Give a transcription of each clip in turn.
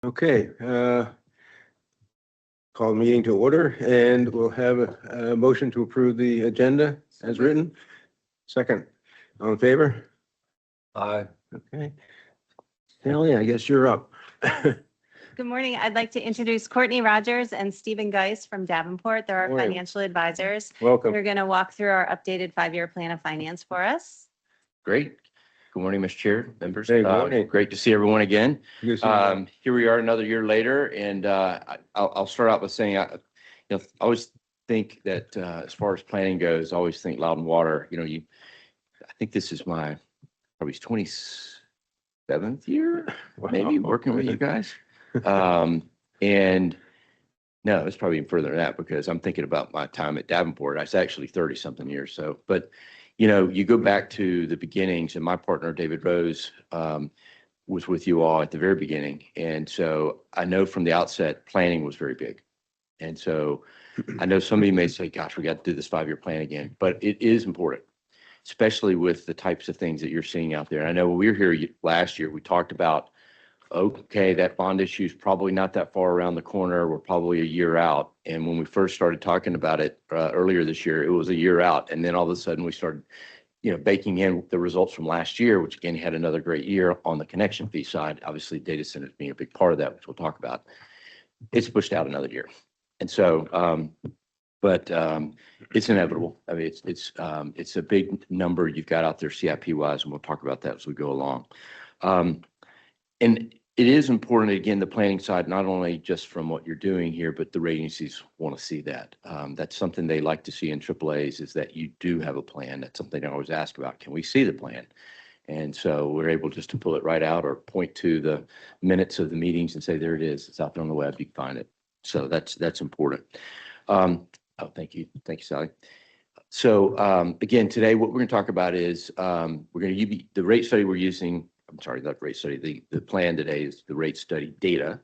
Okay, call the meeting to order, and we'll have a motion to approve the agenda as written. Second, all in favor? Aye. Okay. Sally, I guess you're up. Good morning. I'd like to introduce Courtney Rogers and Stephen Geis from Davenport. They're our Morning. financial advisors. Welcome. They're going to walk through our updated 5-year plan of finance for us. Great. Good morning, Mr. Chair, members. Hey, good morning. Great to see everyone again. Good to see you. Here we are another year later, and I'll start out by saying, I always think that as far as planning goes, I always think Loudon Water, I think this is my probably 27th year, maybe working with you guys. And no, it's probably even further than that because I'm thinking about my time at Davenport. I was actually 30 something years. So, but you go back to the beginnings, and my partner, David Rose, was with you all at the very beginning. And so I know from the outset, planning was very big. And so I know somebody may say, gosh, we got to do this 5-year plan again, but it is important, especially with the types of things that you're seeing out there. And I know when we were here last year, we talked about, okay, that bond issue is probably not that far around the corner. We're probably a year out. And when we first started talking about it earlier this year, it was a year out. And then all of a sudden we started, baking in the results from last year, which again had another great year on the connection fee side. Obviously, data centers being a big part of that, which we'll talk about. It's pushed out another year. And so, but it's inevitable. I mean, it's a big number you've got out there CIP wise, and we'll talk about that as we go along. And it is important, again, the planning side, not only just from what you're doing here, but the rating agencies want to see that. That's something they like to see in AAAs is that you do have a plan. That's something I always ask about. Can we see the plan? And so we're able just to pull it right out or point to the minutes of the meetings and say, there it is. It's out there on the web. You can find it. So that's important. Thank you. Thank you, Sally. So again, today, what we're going to talk about is we're going to use the rate study we're using. I'm sorry, not rate study. The plan today is the rate study data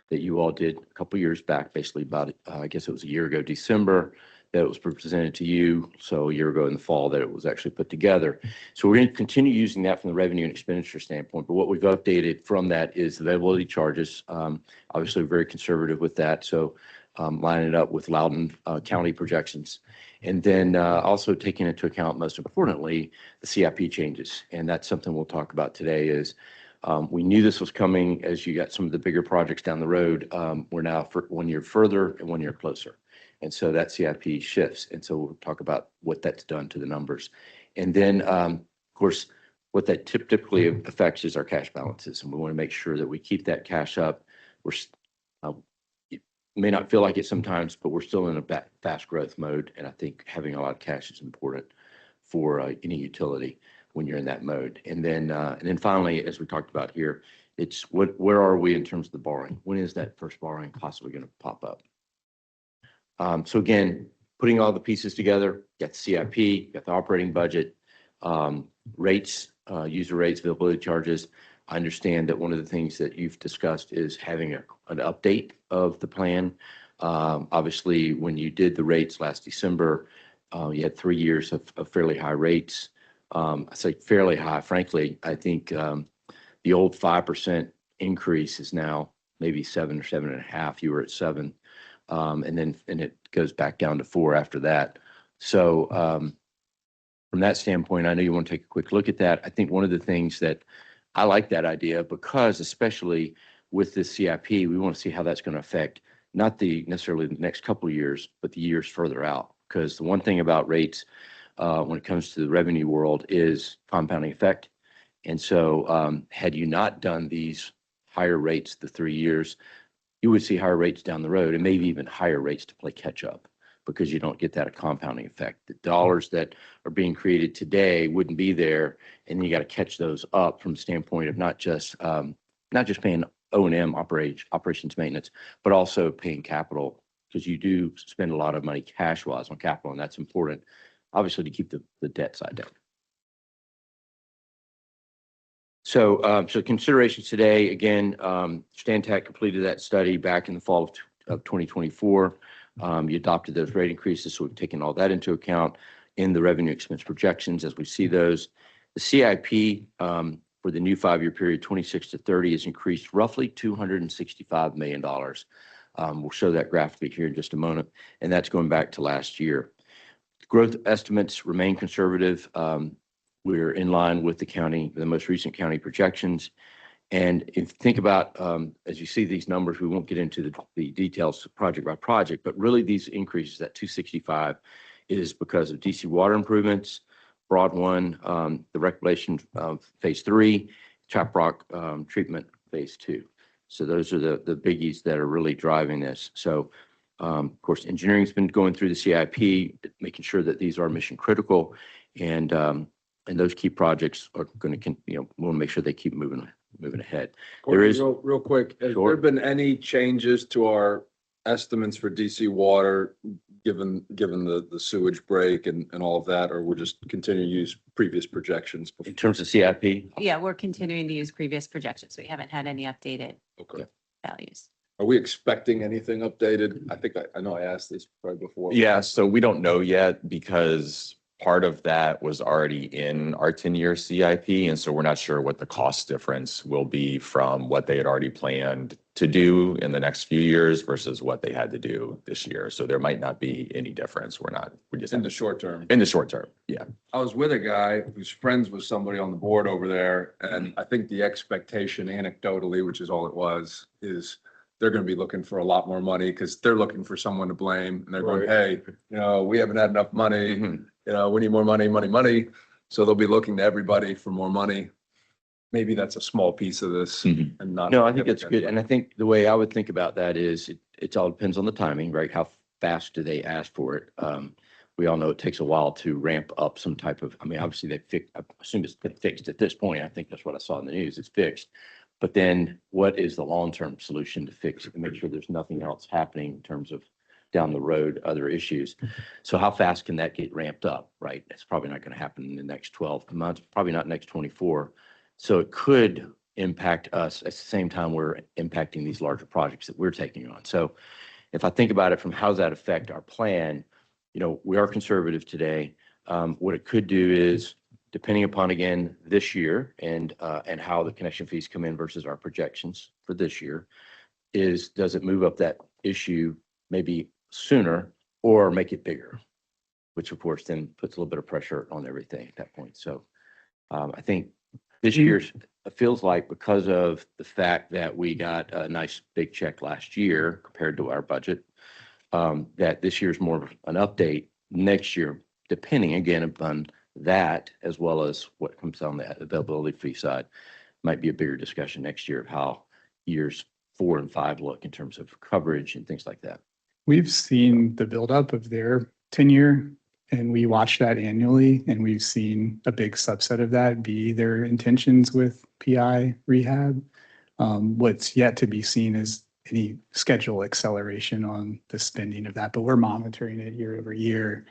that you all did a couple years back, basically about, I guess it was a year ago, December, that it was presented to you. So a year ago in the fall that it was actually put together. So we're going to continue using that from the revenue and expenditure standpoint. But what we've updated from that is the availability charges. Obviously, we're very conservative with that. So lining it up with Loudoun County projections. And then also taking into account, most importantly, the CIP changes. And that's something we'll talk about today is we knew this was coming as you got some of the bigger projects down the road. We're now 1 year further and 1 year closer. And so that CIP shifts. And so we'll talk about what that's done to the numbers. And then, of course, what that typically affects is our cash balances. And we want to make sure that we keep that cash up. May not feel like it sometimes, but we're still in a fast growth mode. And I think having a lot of cash is important for any utility when you're in that mode. And then finally, as we talked about here, it's where are we in terms of the borrowing? When is that first borrowing possibly going to pop up? So again, putting all the pieces together, got the CIP, got the operating budget, rates, user rates, availability charges. I understand that one of the things that you've discussed is having an update of the plan. Obviously, when you did the rates last December, you had 3 years of fairly high rates. I say fairly high. Frankly, I think the old 5% increase is now maybe 7 or 7.5. You were at 7, and it goes back down to 4 after that. So from that standpoint, I know you want to take a quick look at that. I think one of the things that I like that idea because especially with this CIP, we want to see how that's going to affect not necessarily the next couple of years, but the years further out. Because the one thing about rates when it comes to the revenue world is compounding effect. And so had you not done these higher rates the 3 years, you would see higher rates down the road and maybe even higher rates to play catch up because you don't get that compounding effect. The dollars that are being created today wouldn't be there, and then you got to catch those up from the standpoint of not just paying O&M operations maintenance, but also paying capital because you do spend a lot of money cash-wise on capital, and that's important, obviously, to keep the debt side down. So, considerations today, again, Stantec completed that study back in the fall of 2024. You adopted those rate increases, so we've taken all that into account in the revenue expense projections as we see those. The CIP for the new 5-year period, 26 to 30, has increased roughly $265 million. We'll show that graphically here in just a moment, and that's going back to last year. Growth estimates remain conservative. We're in line with the most recent county projections. And if you think about, as you see these numbers, we won't get into the details project by project, but really these increases, that 265 is because of DC water improvements, Broad 1, the reclamation phase 3, Chap Rock treatment phase 2. So those are the biggies that are really driving this. So of course, engineering's been going through the CIP, making sure that these are mission critical, and those key projects are going to, we'll make sure they keep moving ahead. There is Real quick, has Sure. there been any changes to our estimates for DC water, given the sewage break and all of that, or we're just continuing to use previous projections? in terms of CIP. Yeah, we're continuing to use previous projections. We haven't had any updated Okay. values. Are we expecting anything updated? I think I know I asked this probably before. Yeah, so we don't know yet because part of that was already in our 10-year CIP. And so we're not sure what the cost difference will be from what they had already planned to do in the next few years versus what they had to do this year. So there might not be any difference. We just In the short term. in the short term. Yeah. I was with a guy who's friends with somebody on the board over there, and I think the expectation anecdotally, which is all it was, is they're going to be looking for a lot more money because they're looking for someone to blame. And they're going, hey, we haven't had enough money. Mhm. We need more money. So they'll be looking to everybody for more money. Maybe that's a small piece of this Mhm. and not. No, I think that's good. And I think the way I would think about that is it all depends on the timing, right? How fast do they ask for it? We all know it takes a while to ramp up some type of, obviously I assume it's been fixed at this point. I think that's what I saw in the news. It's fixed. But then what is the long-term solution to fix it and make sure there's nothing else happening in terms of down the road, other issues? So how fast can that get ramped up, right? It's probably not going to happen in the next 12 months, probably not next 24. So it could impact us at the same time we're impacting these larger projects that we're taking on. So if I think about it from how does that affect our plan, we are conservative today. What it could do is, depending upon, again, this year and how the connection fees come in versus our projections for this year, does it move up that issue maybe sooner or make it bigger, which of course then puts a little bit of pressure on everything at that point. So I think this year's feels like, because of the fact that we got a nice big check last year compared to our budget, that this year's more of an update. Next year, depending again upon that, as well as what comes on the availability fee side, might be a bigger discussion next year of how years 4 and 5 look in terms of coverage and things like that. We've seen the buildup of their tenure, and we watch that annually, and we've seen a big subset of that be their intentions with PI rehab. What's yet to be seen is any schedule acceleration on the spending of that, but we're monitoring it year over year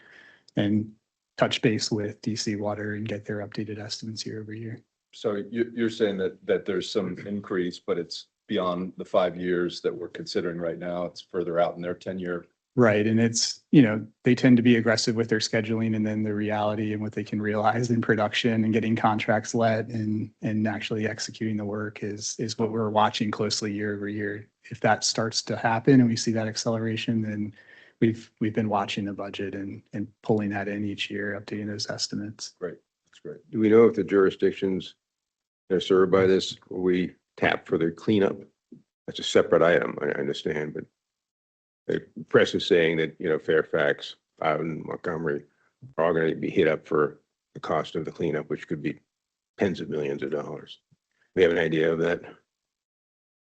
and touch base with DC Water and get their updated estimates year over year. So you're saying that there's some increase, but it's beyond the 5 years that we're considering right now. It's further out in their 10-year. Right. And it's, they tend to be aggressive with their scheduling, and then the reality and what they can realize in production and getting contracts let and actually executing the work is what we're watching closely year over year. If that starts to happen and we see that acceleration, then we've been watching the budget and pulling that in each year, updating those estimates. Great. That's great. Do we know if the jurisdictions that are served by this, we tap for their cleanup? That's a separate item, I understand, but the press is saying that, Fairfax, Bowden, Montgomery are all going to be hit up for the cost of the cleanup, which could be tens of millions of dollars. We have an idea of that?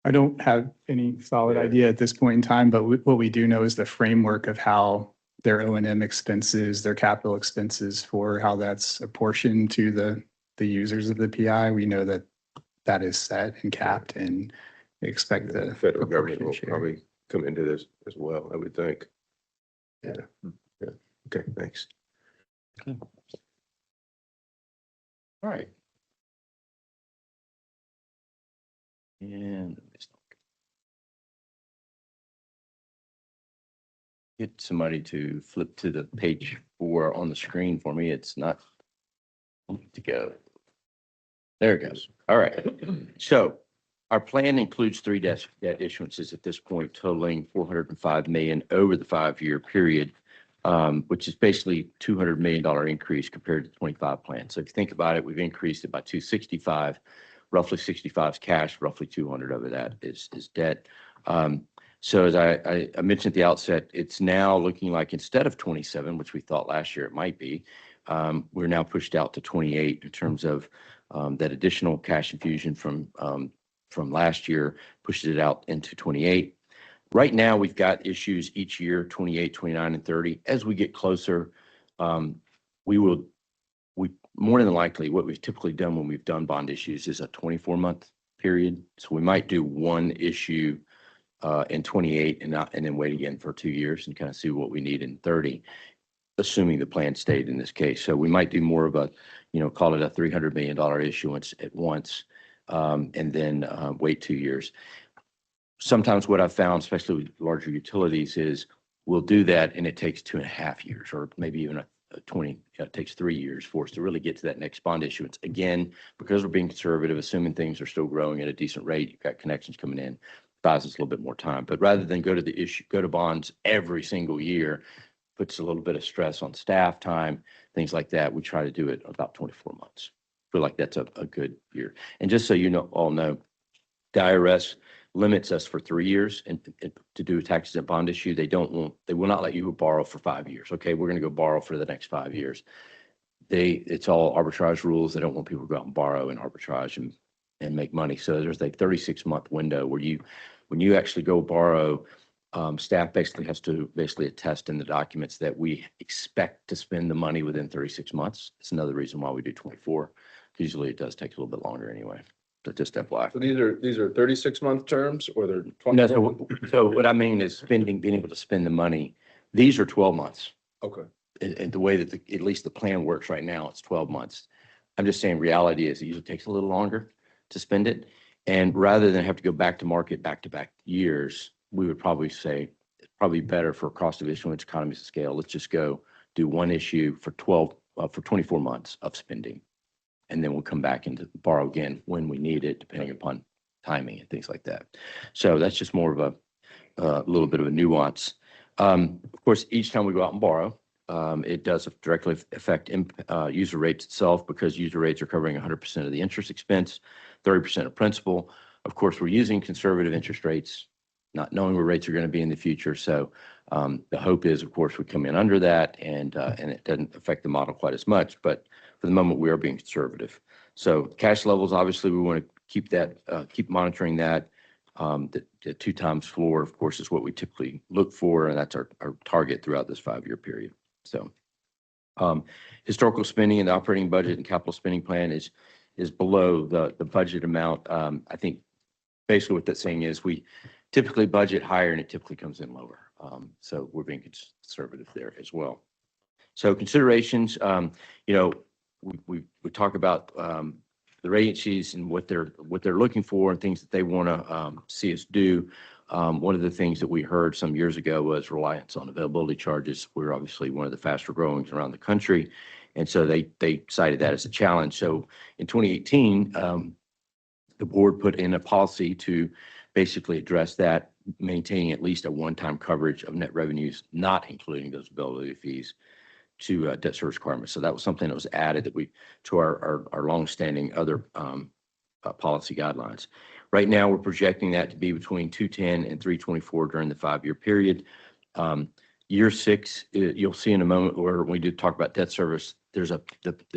I don't have any solid Yeah. idea at this point in time, but what we do know is the framework of how their O&M expenses, their capital expenses, for how that's apportioned to the users of the PI. We know that is set and capped, and we expect the federal government will proportionate share. probably come into this as well, I would think. Yeah. Yeah. Okay, thanks. All right. And get somebody to flip to the page 4 on the screen for me. It's not to go. There it goes. All right. So our plan includes three debt issuances at this point totaling 405 million over the 5-year period, which is basically $200 million increase compared to the 25 plan. So if you think about it, we've increased it by 265, roughly 65 is cash, roughly 200 over that is debt. So as I mentioned at the outset, it's now looking like instead of 27, which we thought last year it might be, we're now pushed out to 28 in terms of that additional cash infusion from last year, pushed it out into 28. Right now, we've got issues each year, 28, 29, and 30. As we get closer, we more than likely, what we've typically done when we've done bond issues is a 24-month period. So we might do one issue in 28 and then wait again for 2 years and kind of see what we need in 30, assuming the plan stayed in this case. So we might do more of a, call it a $300 million issuance at once, and then wait 2 years. Sometimes what I've found, especially with larger utilities, is we'll do that and it takes 2.5 years, or maybe even it takes 3 years for us to really get to that next bond issuance. Again, because we're being conservative, assuming things are still growing at a decent rate, you've got connections coming in, buys us a little bit more time. But rather than go to bonds every single year, puts a little bit of stress on staff time, things like that. We try to do it about 24 months. Feel like that's a good year. And just so all know, the IRS limits us for 3 years and to do a tax-exempt bond issue. They will not let you borrow for 5 years. Okay, we're going to go borrow for the next 5 years. It's all arbitrage rules. They don't want people to go out and borrow and arbitrage and make money. So there's a 36-month window where when you actually go borrow, staff basically has to attest in the documents that we expect to spend the money within 36 months. It's another reason why we do 24. Usually it does take a little bit longer anyway. But just FYI. So these are 36-month terms, or they're 20? No, so what I mean is being able to spend the money. These are 12 months. Okay. And the way that at least the plan works right now, it's 12 months. I'm just saying reality is it usually takes a little longer to spend it. And rather than have to go back to market back-to-back years, we would probably say it's probably better for cost of issuance, economies of scale. Let's just go do one issue for 24 months of spending. And then we'll come back and borrow again when we need it, depending upon timing and things like that. So that's just more of a little bit of a nuance. Of course, each time we go out and borrow, it does directly affect user rates itself, because user rates are covering 100% of the interest expense, 30% of principal. Of course, we're using conservative interest rates, not knowing where rates are going to be in the future. So the hope is, of course, we come in under that and it doesn't affect the model quite as much. But for the moment, we are being conservative. So cash levels, obviously, we want to keep monitoring that. The 2 times floor, of course, is what we typically look for, and that's our target throughout this 5-year period. So historical spending in the operating budget and capital spending plan is below the budget amount. I think basically what that's saying is we typically budget higher and it typically comes in lower. So we're being conservative there as well. So considerations, we talk about the agencies and what they're looking for and things that they want to see us do. One of the things that we heard some years ago was reliance on availability charges. We're obviously one of the faster growing around the country. And so they cited that as a challenge. So in 2018, the board put in a policy to basically address that, maintaining at least a one-time coverage of net revenues, not including those availability fees, to debt service requirements. So that was something that was added to our longstanding other policy guidelines. Right now, we're projecting that to be between 210 and 324 during the 5-year period. Year 6, you'll see in a moment where we do talk about debt service. The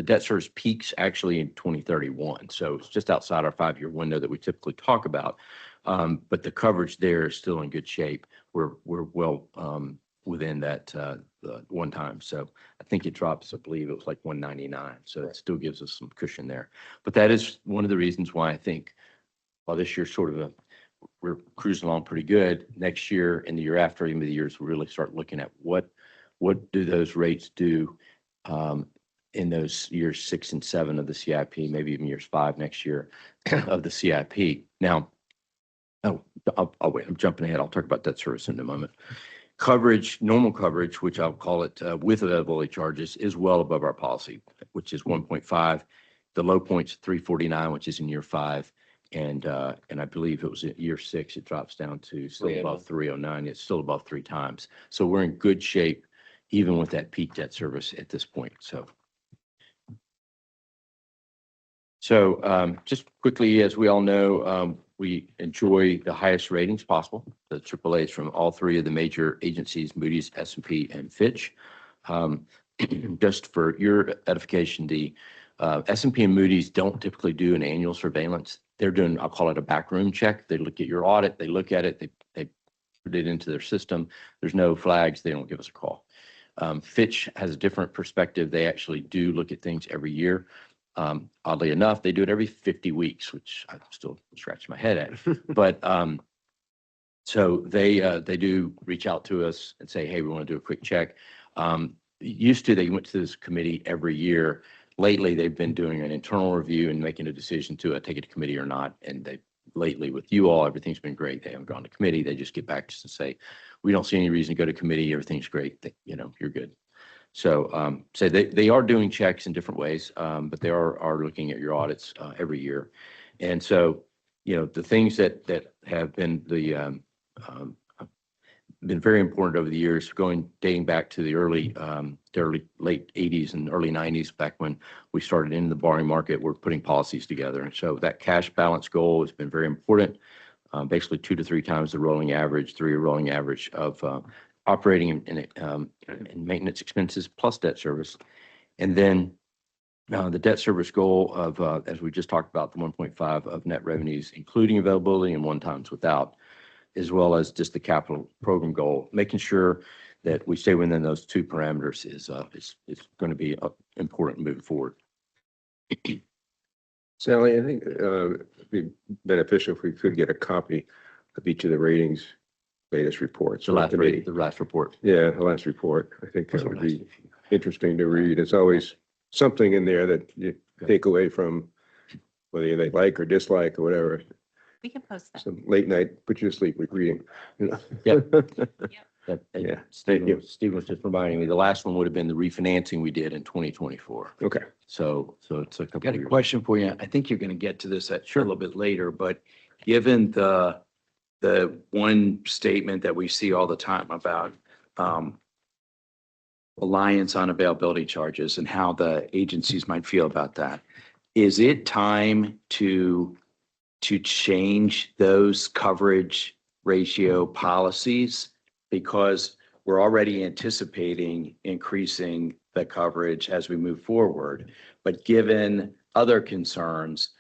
debt service peaks actually in 2031. So it's just outside our 5-year window that we typically talk about. But the coverage there is still in good shape. We're well within that the one time. So I think it drops, I believe it was like 199. So it still gives us some cushion there. But that is one of the reasons why I think while this year's we're cruising along pretty good, next year and the year after, even the years, we really start looking at what do those rates do in those years 6 and 7 of the CIP, maybe even years 5 next year of the CIP. Now, I'll wait. I'm jumping ahead. I'll talk about debt service in a moment. Coverage, normal coverage, which I'll call it with availability charges, is well above our policy, which is 1.5. The low point's 349, which is in year 5. And I believe it was in year 6, it drops down to still above 309. It's still above 3 times. So we're in good shape, even with that peak debt service at this point. So just quickly, as we all know, we enjoy the highest ratings possible, the AAAs from all 3 of the major agencies, Moody's, S&P, and Fitch. Just for your edification, the S&P and Moody's don't typically do an annual surveillance. They're doing, I'll call it a backroom check. They look at your audit, they look at it, they put it into their system. There's no flags, they don't give us a call. Fitch has a different perspective. They actually do look at things every year. Oddly enough, they do it every 50 weeks, which I'm still scratching my head at. But so they do reach out to us and say, hey, we want to do a quick check. Used to, they went to this committee every year. Lately, they've been doing an internal review and making a decision to take it to committee or not. And they lately with you all, everything's been great. They haven't gone to committee. They just get back to us and say, we don't see any reason to go to committee. Everything's great. You're good. So, they are doing checks in different ways, but they are looking at your audits every year. And so, the things that have been been very important over the years, dating back to the late 80s and early 90s, back when we started in the borrowing market, we're putting policies together. And so that cash balance goal has been very important. Basically 2 to 3 times the rolling average, 3 rolling average of operating and maintenance expenses plus debt service. And then the debt service goal of, as we just talked about, the 1.5 of net revenues, including availability and 1 times without, as well as just the capital program goal, making sure that we stay within those 2 parameters is going to be important moving forward. Sally, I think it'd be beneficial if we could get a copy of each of the ratings latest reports. The last report. Yeah, the last report. I think that would be interesting to read. It's always something in there that you take away from whether they like or dislike or whatever. We can post that. Some late night, put you to sleep with reading. Yep. Yeah. Steve was just reminding me, the last one would have been the refinancing we did in 2024. Okay. So it's a I couple got of a years. question for you. I think you're going to get to this a little bit later, but given the one statement that we see all the time about reliance on availability charges and how the agencies might feel about that, is it time to change those coverage ratio policies? Because we're already anticipating increasing the coverage as we move forward. But given other concerns,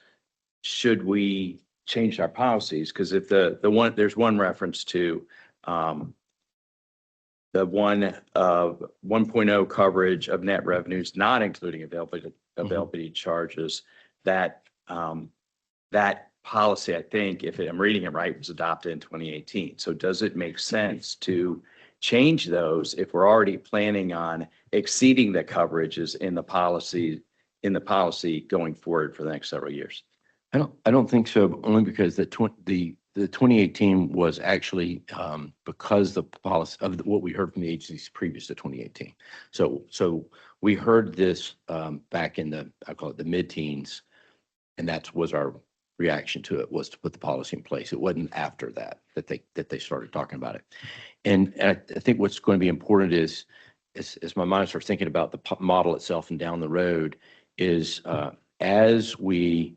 should we change our policies? Because if there's one reference to the 1.0 coverage of net revenues, not including availability charges, that policy, I think, if I'm reading it right, was adopted in 2018. So does it make sense to change those if we're already planning on exceeding the coverages in the policy going forward for the next several years? I don't think so, only because the 2018 was actually because the policy of what we heard from the agencies previous to 2018. So we heard this back in I call it the mid-teens, and that was our reaction to it, was to put the policy in place. It wasn't after that they started talking about it. And I think what's going to be important is, as my mind starts thinking about the model itself and down the road, is as we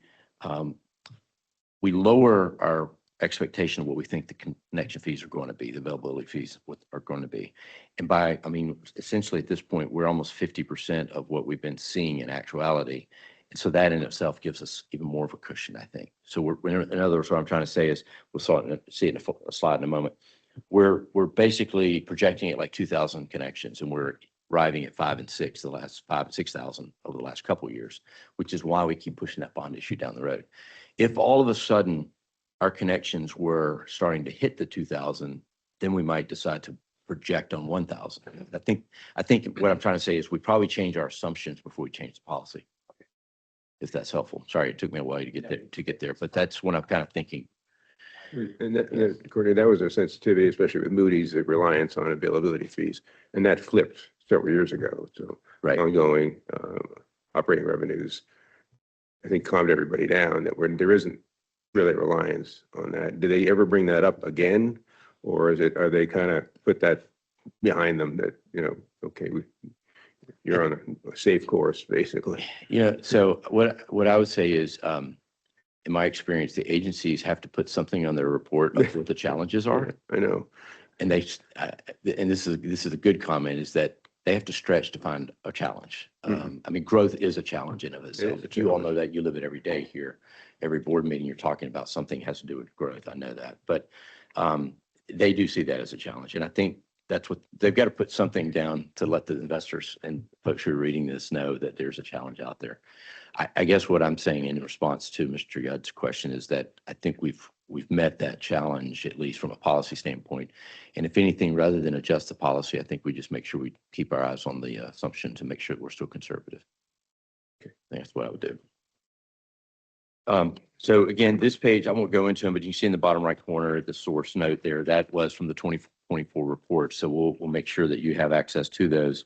lower our expectation of what we think the connection fees are going to be, the availability fees are going to be. And essentially at this point, we're almost 50% of what we've been seeing in actuality. And so that in itself gives us even more of a cushion, I think. So in other words, what I'm trying to say is, we'll see it in a slide in a moment. We're basically projecting it like 2,000 connections, and we're arriving at 5 and 6, the last 5 and 6,000 over the last couple of years, which is why we keep pushing that bond issue down the road. If all of a sudden our connections were starting to hit the 2,000, then we might decide to project on 1,000. I think what I'm trying to say is we probably change our assumptions before we change the policy. If that's helpful. Sorry, it took me a while to get there, but that's what I'm kind of thinking. And Courtney, that was a sensitivity, especially with Moody's, the reliance on availability fees, and that flipped several years ago. So Right. ongoing operating revenues I think calmed everybody down that there isn't really reliance on that. Do they ever bring that up again? Or are they kind of put that behind them that, okay, you're on a safe course, basically? So what I would say is, in my experience, the agencies have to put something on their report of what the challenges are. I know. And and this is a good comment, is that they have to stretch to find a challenge. I mean, growth is a challenge in of itself. a You all challenge. know that. You live it every day here. Every board meeting, you're talking about something has to do with growth. I know that. But they do see that as a challenge. And I think that's what they've got to put something down to let the investors and folks who are reading this know that there's a challenge out there. I guess what I'm saying in response to Mr. Yudd's question is that I think we've met that challenge, at least from a policy standpoint. And if anything, rather than adjust the policy, I think we just make sure we keep our eyes on the assumption to make sure that we're still conservative. Okay, I think that's what I would do. So again, this page, I won't go into them, but you see in the bottom right corner, the source note there, that was from the 2024 report. So we'll make sure that you have access to those.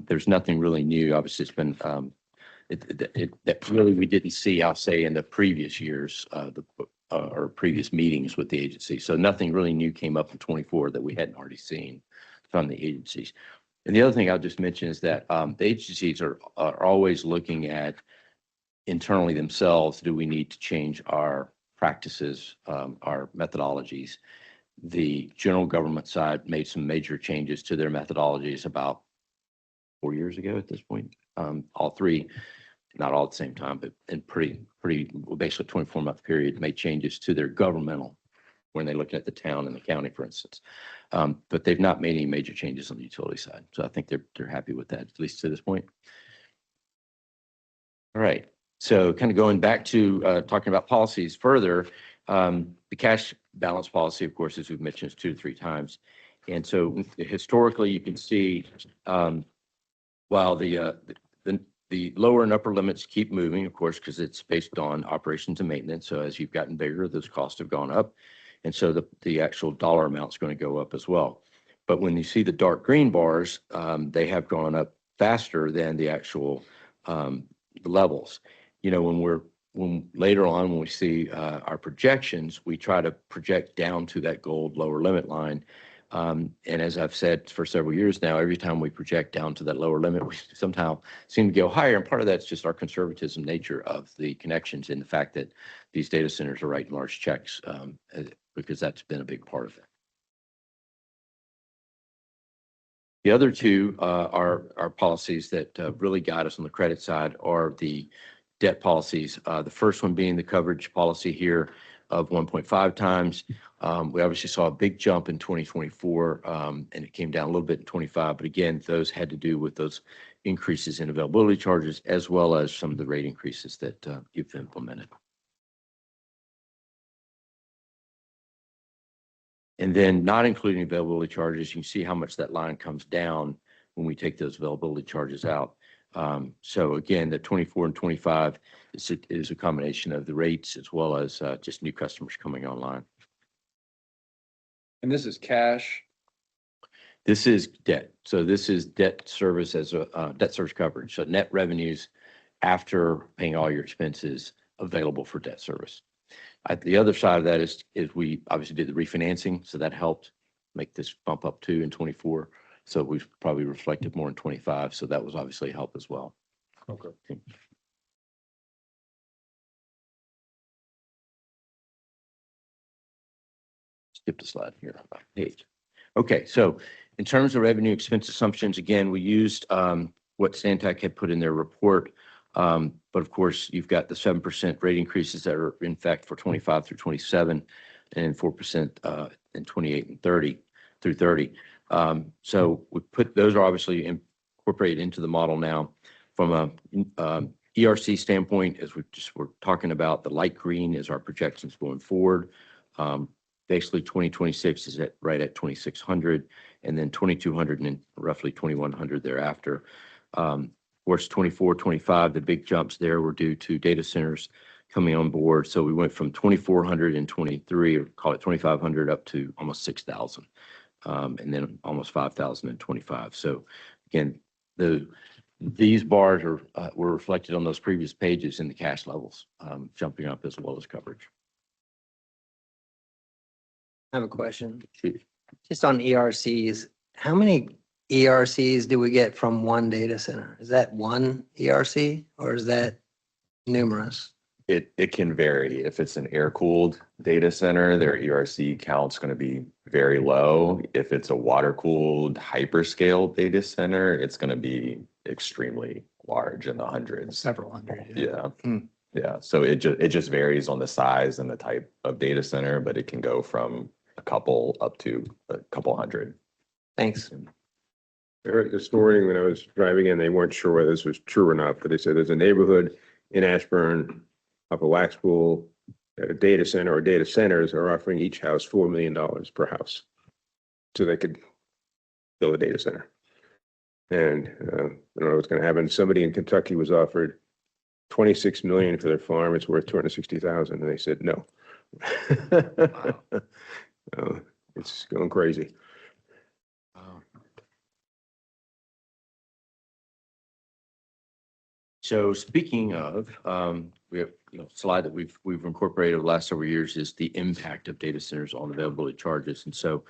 There's nothing really new. Obviously, it's been, that really we didn't see, I'll say, in the previous years, or previous meetings with the agency. So nothing really new came up in 24 that we hadn't already seen from the agencies. And the other thing I'll just mention is that the agencies are always looking at internally themselves, do we need to change our practices, our methodologies? The general government side made some major changes to their methodologies about 4 years ago at this point. All three, not all at the same time, but in pretty basically 24-month period, made changes to their governmental when they looked at the town and the county, for instance. But they've not made any major changes on the utility side. So I think they're happy with that, at least to this point. All right. So kind of going back to talking about policies further, the cash balance policy, of course, as we've mentioned, is 2 to 3 times. And so historically, you can see while the lower and upper limits keep moving, of course, because it's based on operations and maintenance. So as you've gotten bigger, those costs have gone up. And so the actual dollar amount is going to go up as well. But when you see the dark green bars, they have gone up faster than the actual levels. When later on, when we see our projections, we try to project down to that gold lower limit line. And as I've said for several years now, every time we project down to that lower limit, we somehow seem to go higher. And part of that's just our conservatism nature of the connections and the fact that these data centers are writing large checks, because that's been a big part of it. The other two are policies that really guide us on the credit side are the debt policies. The first one being the coverage policy here of 1.5 times. We obviously saw a big jump in 2024, and it came down a little bit in 25. But again, those had to do with those increases in availability charges, as well as some of the rate increases that you've implemented. And then not including availability charges, you can see how much that line comes down when we take those availability charges out. So again, the 24 and 25 is a combination of the rates as well as just new customers coming online. And this is cash. This is debt. So this is debt service as a debt service coverage. So net revenues after paying all your expenses available for debt service. The other side of that is we obviously did the refinancing, so that helped make this bump up too in 24. So we've probably reflected more in 25. So that was obviously a help as well. Okay. Skip the slide here on my page. Okay, so in terms of revenue expense assumptions, again, we used what Stantec had put in their report. But of course, you've got the 7% rate increases that are in fact for 25 through 27 and 4% in 28 and 30 through 30. So we put those are obviously incorporated into the model now from a ERC standpoint, as we're talking about. The light green is our projections going forward. Basically 2026 is right at 2,600, and then 2,200 and roughly 2,100 thereafter. Of course, 24, 25, the big jumps there were due to data centers coming on board. So we went from 2,400 in 23, or call it 2,500, up to almost 6,000, and then almost 5,000 in 25. So again, the These bars are, were reflected on those previous pages in the cash levels, jumping up as well as coverage. I have a question. Shoot. Just on ERCs, how many ERCs do we get from one data center? Is that one ERC or is that numerous? It can vary. If it's an air-cooled data center, their ERC count's going to be very low. If it's a water-cooled hyperscale data center, it's going to be extremely large in the hundreds. Several hundred. Yeah. Hmm. Yeah. So it just varies on the size and the type of data center, but it can go from a couple up to a couple hundred. Thanks. I heard this morning when I was driving in, they weren't sure whether this was true or not, but they said there's a neighborhood in Ashburn, up a wax pool, that a data center or data centers are offering each house $4 million per house. So they could build a data center. And I don't know what's going to happen. Somebody in Kentucky was offered 26 million for their farm. It's worth 260,000. And they said, no. It's going crazy. So speaking of, we have, slide that we've incorporated over the last several years is the impact of data centers on availability charges. And so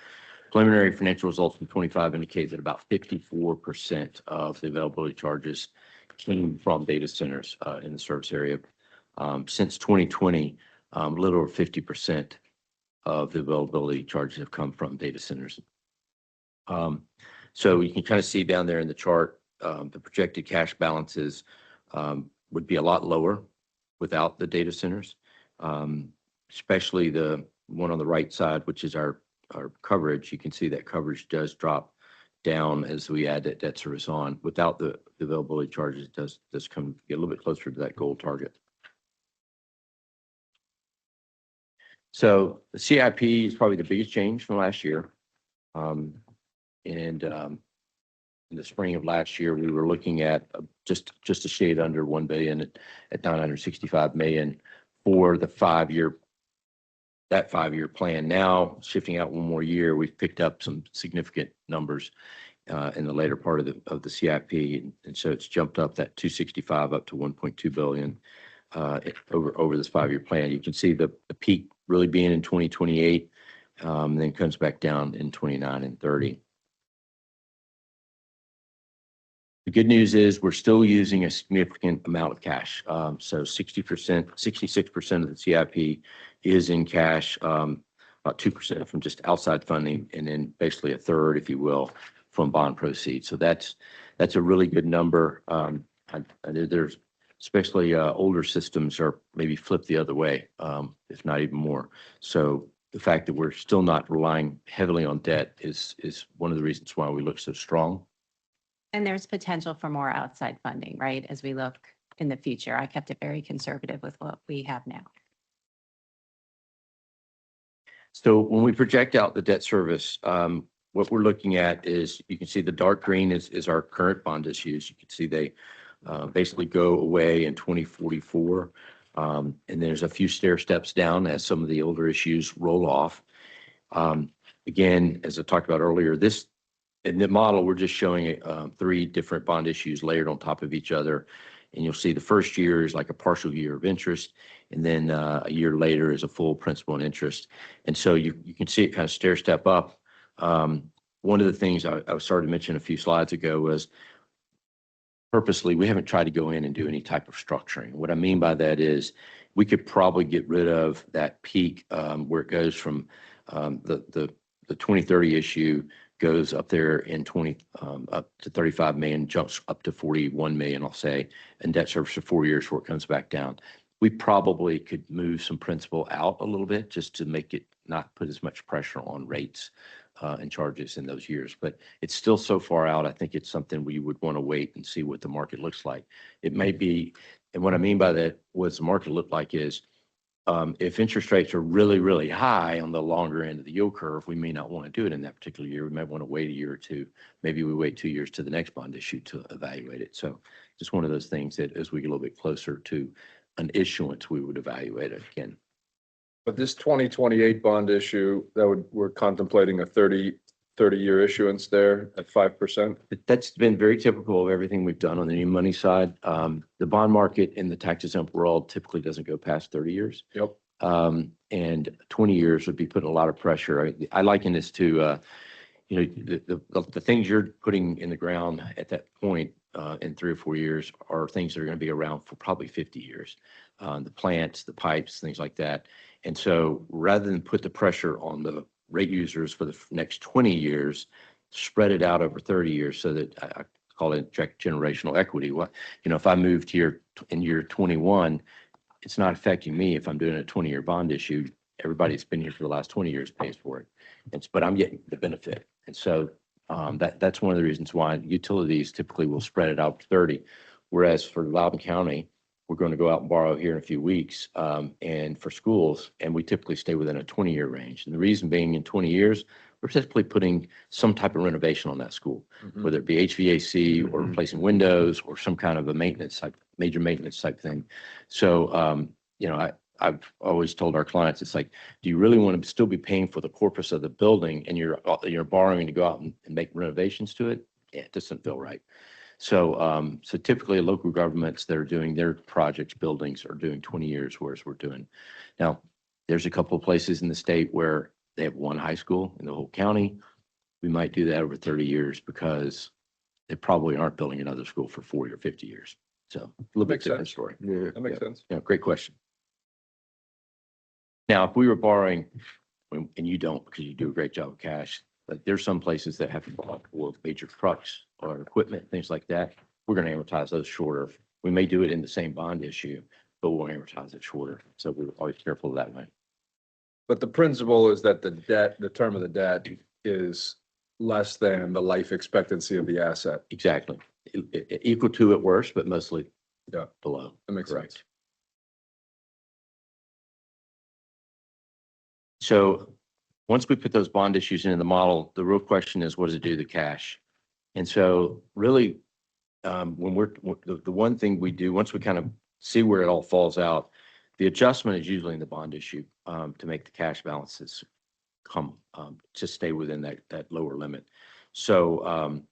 preliminary financial results from 25 indicate that about 54% of the availability charges came from data centers in the service area. Since 2020, a little over 50% of the availability charges have come from data centers. So you can kind of see down there in the chart, the projected cash balances would be a lot lower without the data centers, especially the one on the right side, which is our coverage. You can see that coverage does drop down as we add that debt service on. Without the availability charges, it does come get a little bit closer to that goal target. So the CIP is probably the biggest change from last year. In the spring of last year, we were looking at just a shade under 1 billion at 965 million for the 5-year plan. Now, shifting out one more year, we've picked up some significant numbers in the later part of the CIP, and so it's jumped up that 265 up to 1.2 billion over this 5-year plan. You can see the peak really being in 2028, then comes back down in 29 and 30. The good news is we're still using a significant amount of cash. So 60%, 66% of the CIP is in cash, about 2% from just outside funding, and then basically a third, if you will, from bond proceeds. So that's a really good number. I know there's especially older systems are maybe flipped the other way, if not even more. So the fact that we're still not relying heavily on debt is one of the reasons why we look so strong. And there's potential for more outside funding, right? As we look in the future, I kept it very conservative with what we have now. So when we project out the debt service, what we're looking at is, you can see the dark green is our current bond issues. You can see they basically go away in 2044. And there's a few stair steps down as some of the older issues roll off. Again, as I talked about earlier, in the model, we're just showing 3 different bond issues layered on top of each other. And you'll see the first year is like a partial year of interest. And then a year later is a full principal and interest. And so you can see it kind of stair step up. One of the things I started to mention a few slides ago was purposely, we haven't tried to go in and do any type of structuring. What I mean by that is we could probably get rid of that peak where it goes from the 2030 issue goes up there in up to 35 million, jumps up to 41 million, I'll say, and debt service for 4 years before it comes back down. We probably could move some principal out a little bit just to make it not put as much pressure on rates and charges in those years. But it's still so far out. I think it's something we would want to wait and see what the market looks like. It may be, and what I mean by that, what does the market look like is, if interest rates are really, really high on the longer end of the yield curve, we may not want to do it in that particular year. We might want to wait a year or two. Maybe we wait 2 years to the next bond issue to evaluate it. So just one of those things that as we get a little bit closer to an issuance, we would evaluate it again. But this 2028 bond issue, we're contemplating a 30 30-year issuance there at 5%. That's been very typical of everything we've done on the new money side. The bond market in the tax exempt world typically doesn't go past 30 years. Yep. And 20 years would be putting a lot of pressure. I liken this to, the things you're putting in the ground at that point in 3 or 4 years are things that are going to be around for probably 50 years. The plants, the pipes, things like that. And so rather than put the pressure on the rate users for the next 20 years, spread it out over 30 years so that I call it generational equity. If I moved here in year 21, it's not affecting me if I'm doing a 20-year bond issue. Everybody that's been here for the last 20 years pays for it. But I'm getting the benefit. And so that's one of the reasons why utilities typically will spread it out to 30. Whereas for Loudoun County, we're going to go out and borrow here in a few weeks. And for schools, and we typically stay within a 20-year range. And the reason being in 20 years, we're typically putting some type of renovation on that school, whether it be HVAC or replacing windows or some kind of a major maintenance type thing. So, I've always told our clients, it's like, do you really want to still be paying for the corpus of the building and you're borrowing to go out and make renovations to it? Yeah, it doesn't feel right. So, so typically local governments that are doing their projects, buildings are doing 20 years, whereas we're doing. Now, there's a couple of places in the state where they have one high school in the whole county. We might do that over 30 years because they probably aren't building another school for 40 or 50 years. So a little bit Makes different sense. story. Yeah. That makes sense. Yeah, great question. Now, if we were borrowing, and you don't because you do a great job of cash, but there's some places that have to borrow for major trucks or equipment, things like that. We're going to amortize those shorter. We may do it in the same bond issue, but we'll amortize it shorter. So we're always careful that way. But the principle is that the term of the debt is less than the life expectancy of the asset. Exactly. Equal to at worst, but mostly Yeah. below. That makes Correct. sense. So once we put those bond issues into the model, the real question is, what does it do to the cash? And so really, when the one thing we do, once we kind of see where it all falls out, the adjustment is usually in the bond issue to make the cash balances come to stay within that lower limit. So,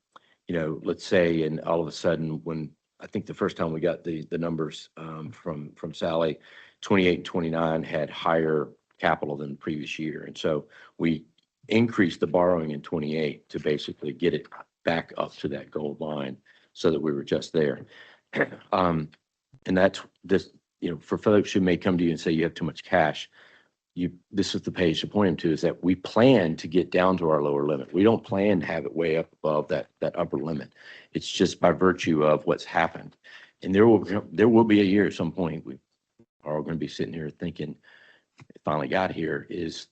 let's say, and all of a sudden, when I think the first time we got the numbers from Sally, 28 and 29 had higher capital than the previous year. And so we increased the borrowing in 28 to basically get it back up to that gold line so that we were just there. And that's this, for folks who may come to you and say you have too much cash, this is the page to point them to, is that we plan to get down to our lower limit. We don't plan to have it way up above that upper limit. It's just by virtue of what's happened. And there will be a year at some point we are all going to be sitting here thinking, it finally got here, is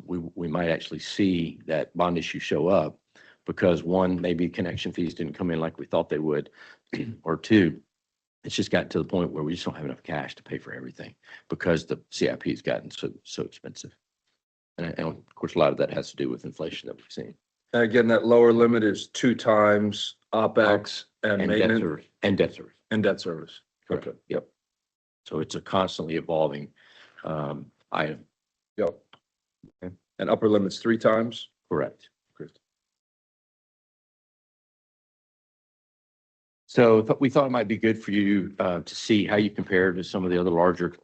we might actually see that bond issue show up because one, maybe connection fees didn't come in like we thought they would, or two, it's just gotten to the point where we just don't have enough cash to pay for everything because the CIP has gotten so expensive. And of course, a lot of that has to do with inflation that we've seen. And again, that lower limit is 2 times OpEx and debt maintenance service. And debt service. and debt service. Correct. Okay. Yep. So it's a constantly evolving item. Yep. Okay. And upper limit's 3 times. Correct. Correct. So we thought it might be good for you to see how you compare to some of the other larger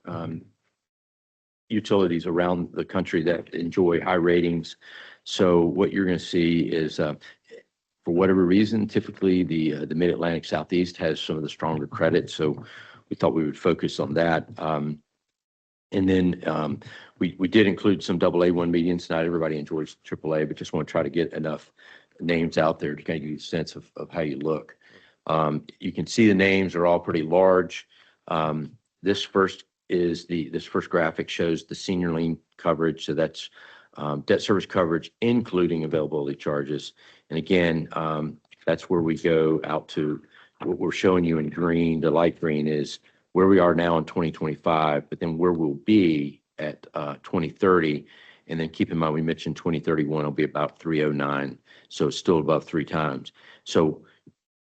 utilities around the country that enjoy high ratings. So what you're going to see is, for whatever reason, typically the Mid-Atlantic Southeast has some of the stronger credit. So we thought we would focus on that. And then we did include some AA1 medians. Not everybody enjoys AAA, but just want to try to get enough names out there to kind of give you a sense of how you look. You can see the names are all pretty large. This first graphic shows the senior lien coverage. So that's debt service coverage, including availability charges. And again, that's where we go out to what we're showing you in green. The light green is where we are now in 2025, but then where we'll be at 2030. And then keep in mind, we mentioned 2031 will be about 309. So it's still above 3 times. So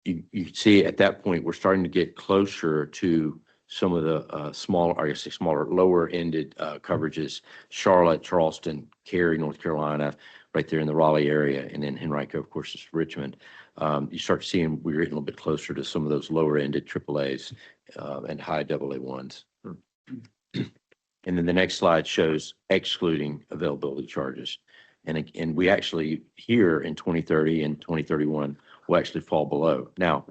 you see at that point, we're starting to get closer to some of the smaller, or I guess smaller, lower ended coverages, Charlotte, Charleston, Cary, North Carolina, right there in the Raleigh area, and then Henrico, of course, is Richmond. You start seeing we're getting a little bit closer to some of those lower ended AAAs and high AA1s. And then the next slide shows excluding availability charges. And we actually here in 2030 and 2031 will actually fall below. Now,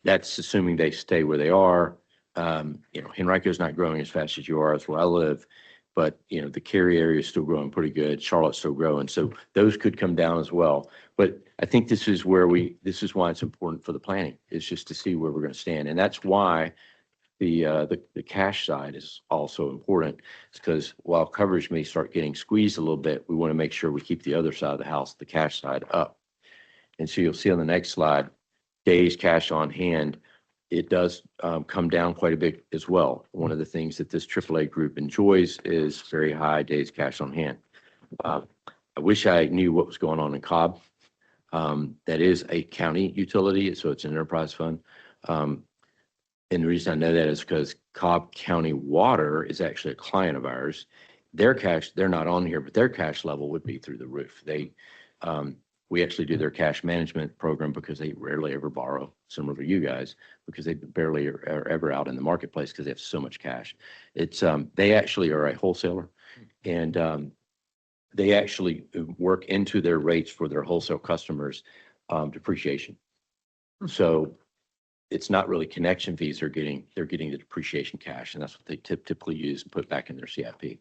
that's assuming they stay where they are. Henrico is not growing as fast as you are. That's where I live. But, the Cary area is still growing pretty good. Charlotte's still growing. So those could come down as well. But I think this is why it's important for the planning, is just to see where we're going to stand. And that's why the cash side is also important. It's because while coverage may start getting squeezed a little bit, we want to make sure we keep the other side of the house, the cash side, up. And so you'll see on the next slide, days cash on hand, it does come down quite a bit as well. One of the things that this AAA group enjoys is very high days cash on hand. I wish I knew what was going on in Cobb. That is a county utility, so it's an enterprise fund. And the reason I know that is because Cobb County Water is actually a client of ours. Their cash, they're not on here, but their cash level would be through the roof. We actually do their cash management program because they rarely ever borrow, similar to you guys, because they barely are ever out in the marketplace because they have so much cash. They actually are a wholesaler, and they actually work into their rates for their wholesale customers depreciation. So it's not really connection fees they're getting the depreciation cash, and that's what they typically use and put back in their CIP.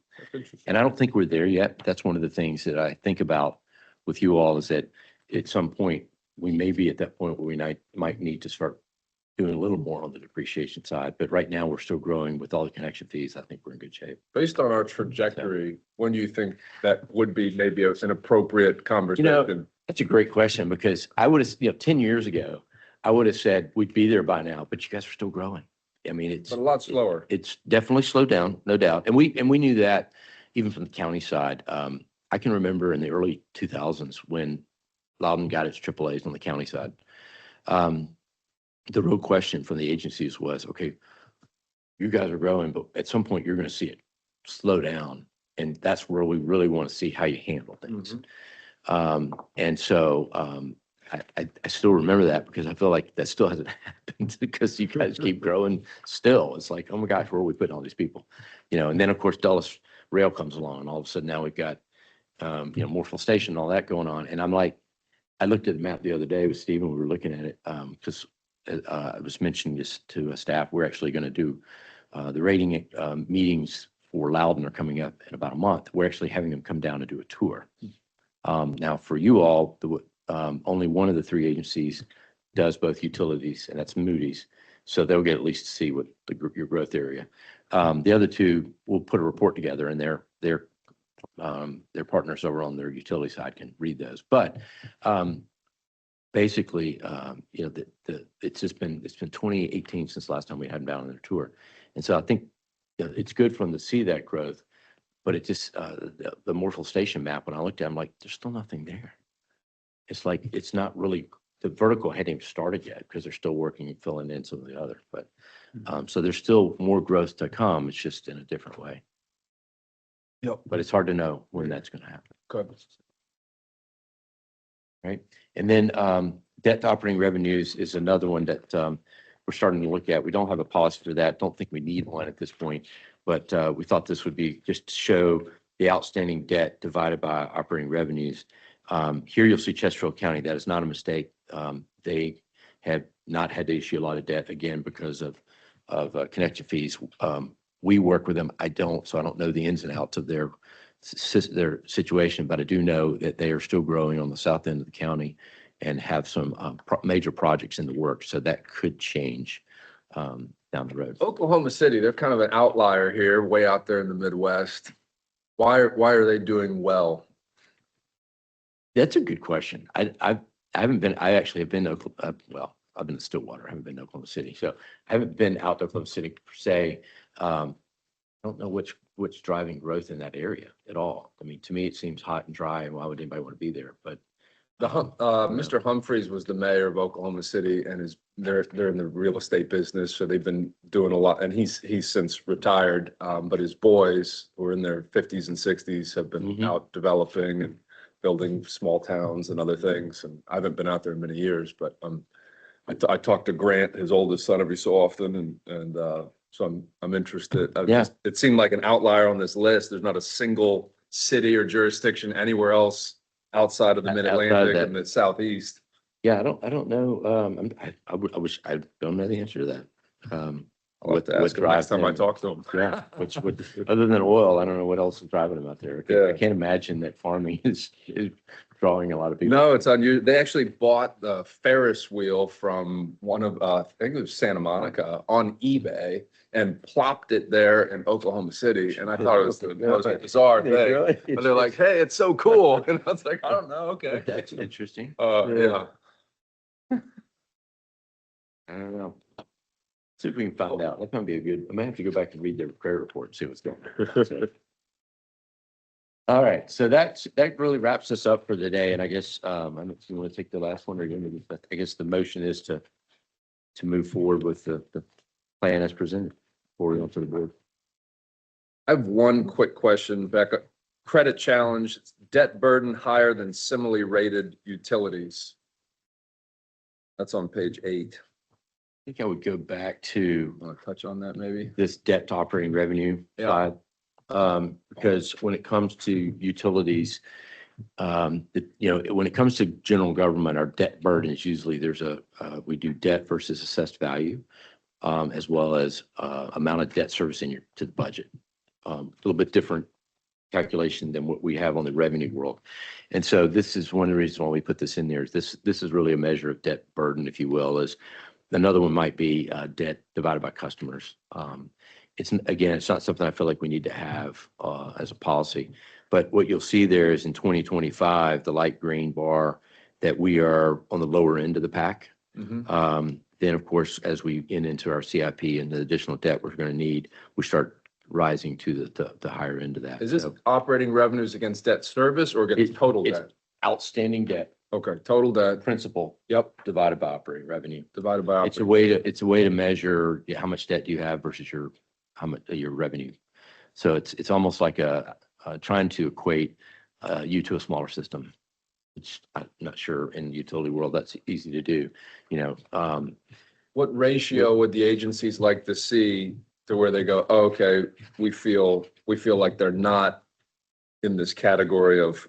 And I don't think we're there yet. That's one of the things that I think about with you all, is that at some point we may be at that point where we might need to start doing a little more on the depreciation side. But right now we're still growing with all the connection fees. I think we're in good shape. Based on our trajectory, when do you think that would be maybe an appropriate conversation? That's a great question, because I would have, 10 years ago, I would have said we'd be there by now, but you guys are still growing. I mean, But a lot slower. It's definitely slowed down, no doubt. And we knew that even from the county side. I can remember in the early 2000s when Loudon got its AAAs on the county side. The real question from the agencies was, okay, you guys are growing, but at some point you're going to see it slow down. And that's where we really want to see how you handle things. And so I still remember that, because I feel like that still hasn't happened, because you guys keep growing still. It's like, oh my gosh, where are we putting all these people? And then of course Dulles Rail comes along, and all of a sudden now we've got Morpheville Station and all that going on. And I'm like, I looked at the map the other day with Stephen, we were looking at it, because I was mentioning this to staff. We're actually going to do the rating meetings for Loudon are coming up in about a month. We're actually having them come down and do a tour. Now for you all, only one of the three agencies does both utilities, and that's Moody's. So they'll get at least to see what your growth area. The other two will put a report together, and their partners over on their utility side can read those. But basically, it's been 2018 since last time we had them down on their tour, and so I think it's good for them to see that growth. But it just the Morpheville Station map, when I looked at it, I'm like, there's still nothing there. It's like it's not really, the vertical hadn't even started yet, because they're still working and filling in some of the other. But so there's still more growth to come. It's just in a different way. Yep. But it's hard to know when that's going to happen. Good. Right. And then debt to operating revenues is another one that we're starting to look at. We don't have a policy for that. Don't think we need one at this point, but we thought this would be just to show the outstanding debt divided by operating revenues. Here you'll see Chesterfield County. That is not a mistake. They have not had to issue a lot of debt, again, because of connection fees. We work with them. I don't, so I don't know the ins and outs of their situation, but I do know that they are still growing on the south end of the county and have some major projects in the works. So that could change down the road. Oklahoma City, they're kind of an outlier here, way out there in the Midwest. Why are they doing well? That's a good question. I haven't been, I actually have been to, I've been to Stillwater. I haven't been to Oklahoma City. So I haven't been out to Oklahoma City per se. I don't know what's driving growth in that area at all. I mean, to me, it seems hot and dry, and why would anybody want to be there? But Mr. Humphreys was the mayor of Oklahoma City and they're in the real estate business. So they've been doing a lot and he's since retired. But his boys who are in their 50s and 60s have been Mhm. out developing and building small towns and other things. And I haven't been out there in many years, but I talked to Grant, his oldest son, every so often and so I'm interested. Yeah. It seemed like an outlier on this list. There's not a single city or jurisdiction anywhere else outside of the Outside of Mid-Atlantic that. and the Southeast. Yeah, I don't know. I wish, I don't know the answer to that. I'll have to ask him next time I talk to him. Yeah, which would, other than oil, I don't know what else is driving them out there. I Yeah. can't imagine that farming is drawing a lot of people. No, it's unusual. They actually bought the Ferris wheel from one of, I think it was Santa Monica on eBay and plopped it there in Oklahoma City. And I thought it was the most bizarre thing. But they're like, hey, it's so cool. And I was like, I don't know, okay. That's interesting. Yeah. I don't know. See if we can find out. That might be a good, I may have to go back and read their credit report and see what's going on. So- All right, so that really wraps us up for the day. And I guess, I don't know if you want to take the last one or you want to, I guess the motion is to move forward with the plan as presented forward onto the board. I have one quick question, Becca. Credit challenge, debt burden higher than similarly rated utilities. That's on page 8. I think I would go back to Want to touch on that maybe? this debt to operating revenue Yeah. side. Because when it comes to utilities, when it comes to general government, our debt burden is usually we do debt versus assessed value, as well as amount of debt servicing to the budget. A little bit different calculation than what we have on the revenue world. And so this is one of the reasons why we put this in there. This is really a measure of debt burden, if you will. Is another one might be debt divided by customers. It's not something I feel like we need to have as a policy. But what you'll see there is in 2025, the light green bar, that we are on the lower end of the pack. Then, of course, as we get into our CIP and the additional debt we're going to need, we start rising to the higher end of that. Is this So operating revenues against debt service or against total it's debt? outstanding debt, Okay, total debt, principal yep, divided by operating revenue. divided by. It's a way to measure how much debt do you have versus how much your revenue. So it's almost like trying to equate you to a smaller system, which I'm not sure in the utility world that's easy to do. What ratio would the agencies like to see to where they go, oh, okay, we feel like they're not in this category of,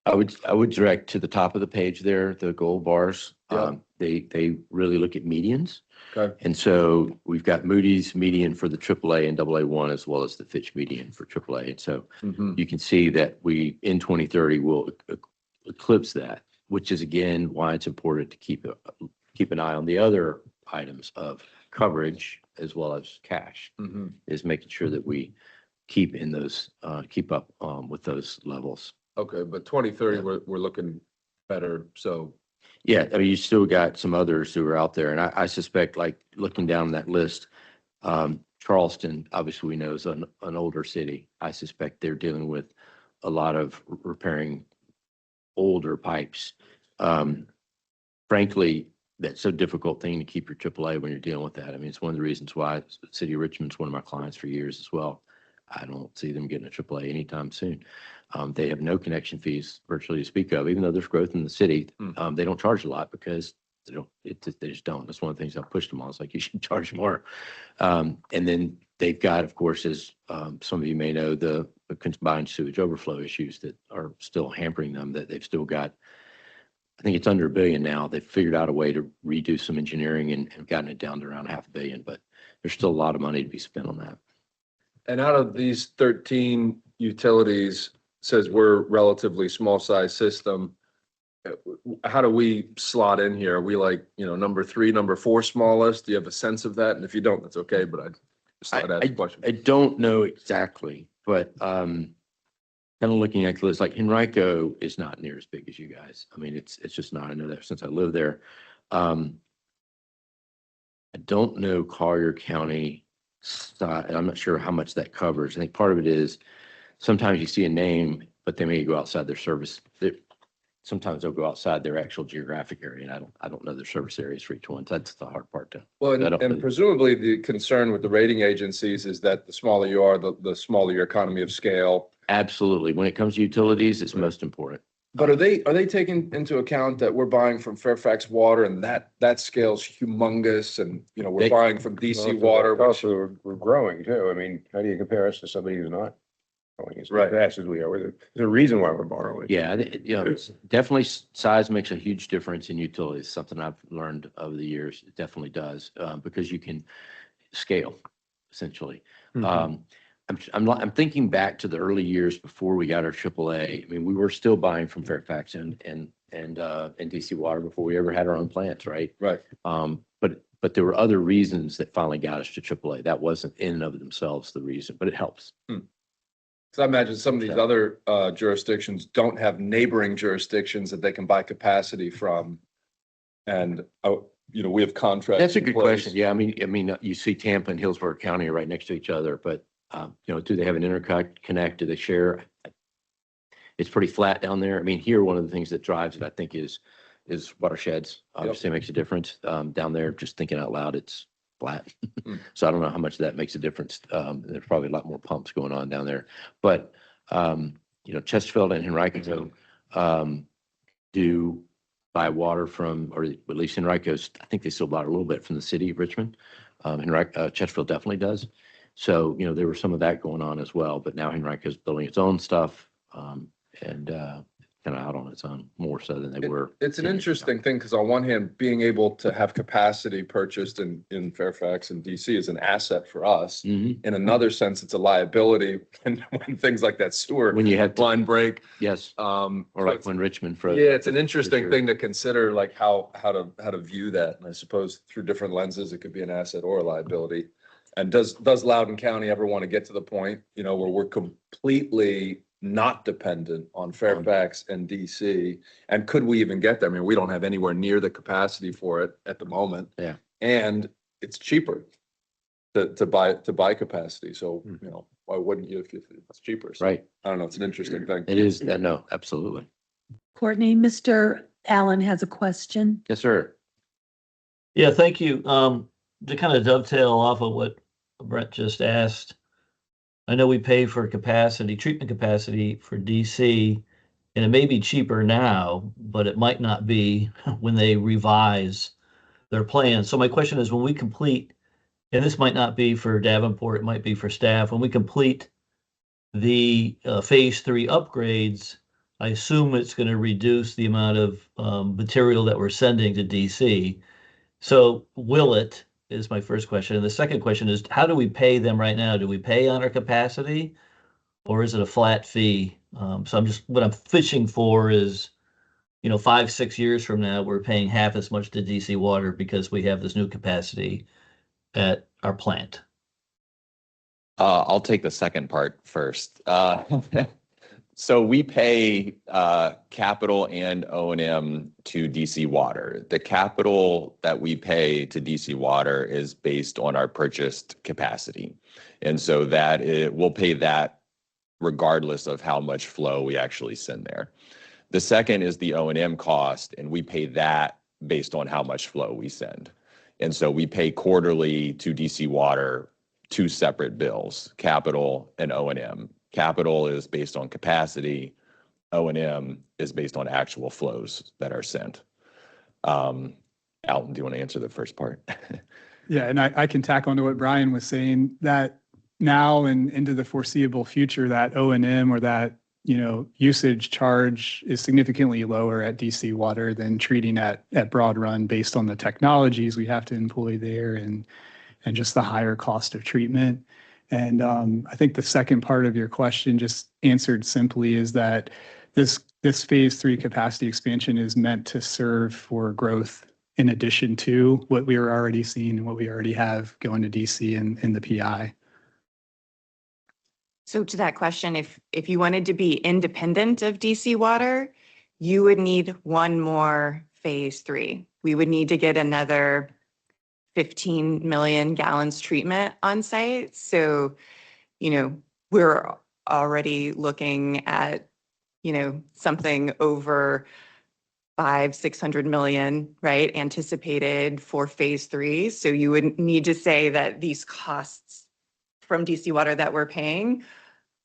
I would direct to the top of the page there, the gold bars. Yeah. They really look at medians. okay, And so we've got Moody's median for the AAA and AA1, as well as the Fitch median for AAA. And so you can see that we, in 2030, will eclipse that, which is again, why it's important to keep an eye on the other items of coverage as well as cash, is making sure that we keep up with those levels. okay, but 2030, we're looking better, so. Yeah, I mean, you still got some others who are out there, and I suspect, like, looking down that list, Charleston, obviously we know is an older city. I suspect they're dealing with a lot of repairing older pipes. Frankly, that's so difficult thing to keep your AAA when you're dealing with that. I mean, it's one of the reasons why the City of Richmond's one of my clients for years as well. I don't see them getting a AAA anytime soon. They have no connection fees virtually to speak of, even though there's growth in the city. They don't charge a lot because they just don't. That's one of the things I pushed them on. It's like, you should charge more. And then they've got, of course, as some of you may know, the combined sewage overflow issues that are still hampering them, that they've still got. I think it's under $1 billion now. They've figured out a way to redo some engineering and gotten it down to around $500 million, but there's still a lot of money to be spent on that. And out of these 13 utilities, says we're relatively small size system. How do we slot in here? Are we like, number 3, number 4 smallest? Do you have a sense of that? And if you don't, that's okay, but I just thought I'd ask the question. I don't know exactly, but kind of looking at the list, like Henrico is not near as big as you guys. I mean, it's just not. I know that since I live there. I don't know Collier County, and I'm not sure how much that covers. I think part of it is sometimes you see a name, but they may go outside their service. sometimes they'll go outside their actual geographic area, and I don't know their service areas for each one. That's the hard part to. Well, I don't and know. presumably the concern with the rating agencies is that the smaller you are, the smaller your economy of scale. Absolutely. When it comes to utilities, it's most important. But are they taking into account that we're buying from Fairfax Water and that scale's humongous and, you know, we're They- buying from DC Water, which, Also, we're growing too. I mean, how do you compare us to somebody who's not growing as Right. fast as we are? There's a reason why we're borrowing. Yeah, you know, definitely size makes a huge difference in utilities. Something I've learned over the years. It definitely does, because you can scale essentially. I'm thinking back to the early years before we got our AAA. I mean, we were still buying from Fairfax and DC Water before we ever had our own plants, right? right. But there were other reasons that finally got us to AAA. That wasn't in and of themselves the reason, but it helps. So I imagine some of these other jurisdictions don't have neighboring jurisdictions that they can buy capacity from. And, you know, we have contracts. That's a in good place. question. Yeah, I mean, you see Tampa and Hillsborough County are right next to each other, but you know, do they have an interconnect? Do they share? It's pretty flat down there. I mean, here, one of the things that drives it, I think, is watersheds. Obviously, makes a difference. Down there, just thinking out loud, it's flat. So I don't know how much that makes a difference. There's probably a lot more pumps going on down there. But you know, Chesterfield and Henrico do buy water from, or at least Henrico's, I think they still buy a little bit from the city of Richmond. Chesterfield definitely does. So, you know, there was some of that going on as well, but now Henrico's building its own stuff, and kind of out on its own more so than they were. It's an 10 years ago. interesting thing because on one hand, being able to have capacity purchased in Fairfax and DC is an asset for us. Mhm. In another sense, it's a liability when things like that sewer When you have, line break. yes, Or or like when Richmond froze. Yeah, it's an interesting sure. thing to consider, like how to view that. And I suppose through different lenses, it could be an asset or a liability. And does Loudoun County ever want to get to the point, you know, where we're completely not dependent on Fairfax and DC? And could we even get there? I mean, we don't have anywhere near the capacity for it at the moment. Yeah. And it's cheaper to buy capacity. So, you know, why wouldn't you if it's cheaper? So, Right. I don't know. It's an interesting thing. It is, no, absolutely. Courtney, Mr. Allen has a question. Yes, sir. Yeah, thank you. To kind of dovetail off of what Brett just asked, I know we pay for capacity, treatment capacity for DC, and it may be cheaper now, but it might not be when they revise their plan. So my question is, when we complete, and this might not be for Davenport, it might be for staff, when we complete the phase 3 upgrades, I assume it's going to reduce the amount of material that we're sending to DC. So will it, is my first question. And the second question is, how do we pay them right now? Do we pay on our capacity or is it a flat fee? So what I'm fishing for is, you know, 5-6 years from now, we're paying half as much to DC Water because we have this new capacity at our plant. I'll take the second part first. So we pay capital and O&M to DC Water. The capital that we pay to DC Water is based on our purchased capacity. And so we'll pay that regardless of how much flow we actually send there. The second is the O&M cost, and we pay that based on how much flow we send. And so we pay quarterly to DC Water 2 separate bills, capital and O&M. Capital is based on capacity. O&M is based on actual flows that are sent. Alton, do you want to answer the first part? Yeah, and I can tack on to what Brian was saying, that now and into the foreseeable future, that O&M or that, you know, usage charge is significantly lower at DC Water than treating at Broad Run based on the technologies we have to employ there and just the higher cost of treatment. And I think the second part of your question, just answered simply, is that this phase 3 capacity expansion is meant to serve for growth in addition to what we are already seeing and what we already have going to DC and the PI. So to that question, if you wanted to be independent of DC Water, you would need one more phase 3. We would need to get another 15 million gallons treatment on site. So, you know, we're already looking at, you know, something over 600 million, right, anticipated for phase three. So you would need to say that these costs from DC Water that we're paying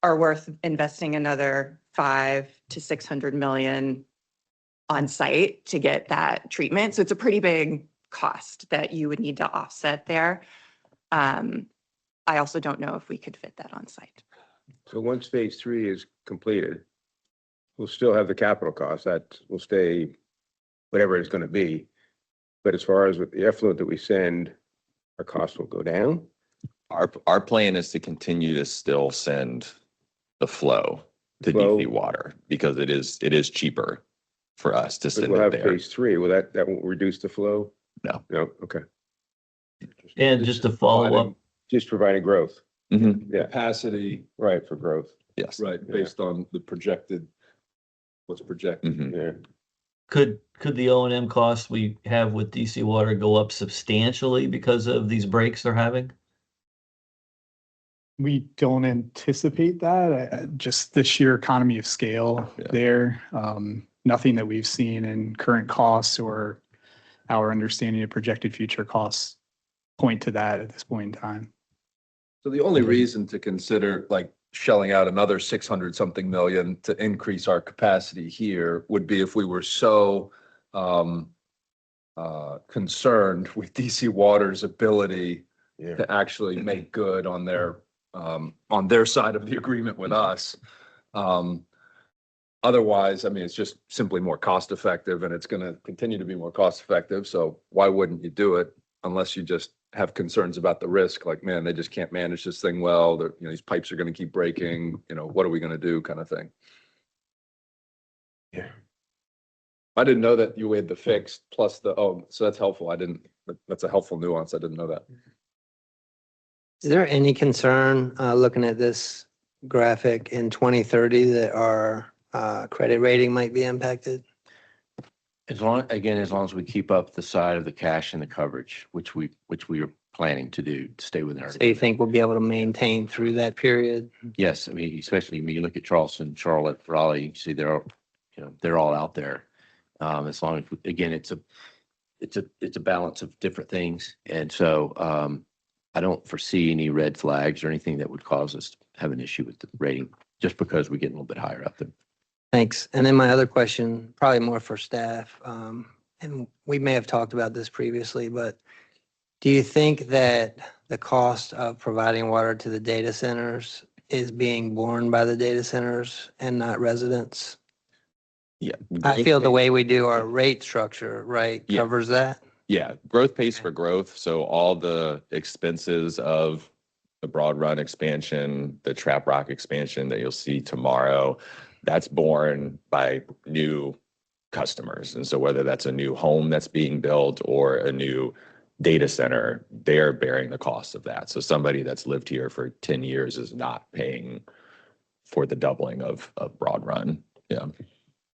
are worth investing another 5 to 600 million on site to get that treatment. So it's a pretty big cost that you would need to offset there. I also don't know if we could fit that on site. So once phase three is completed, we'll still have the capital cost. That will stay whatever it's going to be. But as far as with the effluent that we send, our costs will go down. Our plan is to continue to still send the flow to Flow. DC Water because it is cheaper for us to But send we'll it have there. phase three. Will that won't reduce the flow? No. No, okay. And just to follow up, Just providing growth. Mhm. Yeah, Capacity, right, for growth. Yes. right, based on the projected, what's projected. Mhm. Yeah. could the O&M costs we have with DC Water go up substantially because of these breaks they're having? We don't anticipate that, just the sheer economy of scale Yeah. there. Nothing that we've seen in current costs or our understanding of projected future costs point to that at this point in time. So the only reason to consider like shelling out another 600 something million to increase our capacity here would be if we were so concerned with DC Water's ability Yeah. to actually make good on their side of the agreement with us. Otherwise, I mean, it's just simply more cost effective and it's going to continue to be more cost effective. So why wouldn't you do it unless you just have concerns about the risk? Like, man, they just can't manage this thing well. They're, these pipes are going to keep breaking, what are we going to do kind of thing. Yeah. I didn't know that you had the fixed plus so that's helpful. That's a helpful nuance. I didn't know that. Is there any concern, looking at this graphic in 2030 that our credit rating might be impacted? As long as we keep up the side of the cash and the coverage, which we are planning to do, to stay within our. So you think we'll be able to maintain through that period? Yes, I mean, especially when you look at Charleston, Charlotte, Raleigh, you see they're all out there. As long as, again, it's a balance of different things. And so I don't foresee any red flags or anything that would cause us to have an issue with the rating just because we get a little bit higher up there. Thanks. And then my other question, probably more for staff, and we may have talked about this previously, but do you think that the cost of providing water to the data centers is being borne by the data centers and not residents? Yeah. I feel the way we do our rate structure, right, Yeah. covers that? Yeah, growth pays for growth. So all the expenses of the Broad Run expansion, the Trap Rock expansion that you'll see tomorrow, that's borne by new customers. And so whether that's a new home that's being built or a new data center, they're bearing the cost of that. So somebody that's lived here for 10 years is not paying for the doubling of Broad Run. Yeah.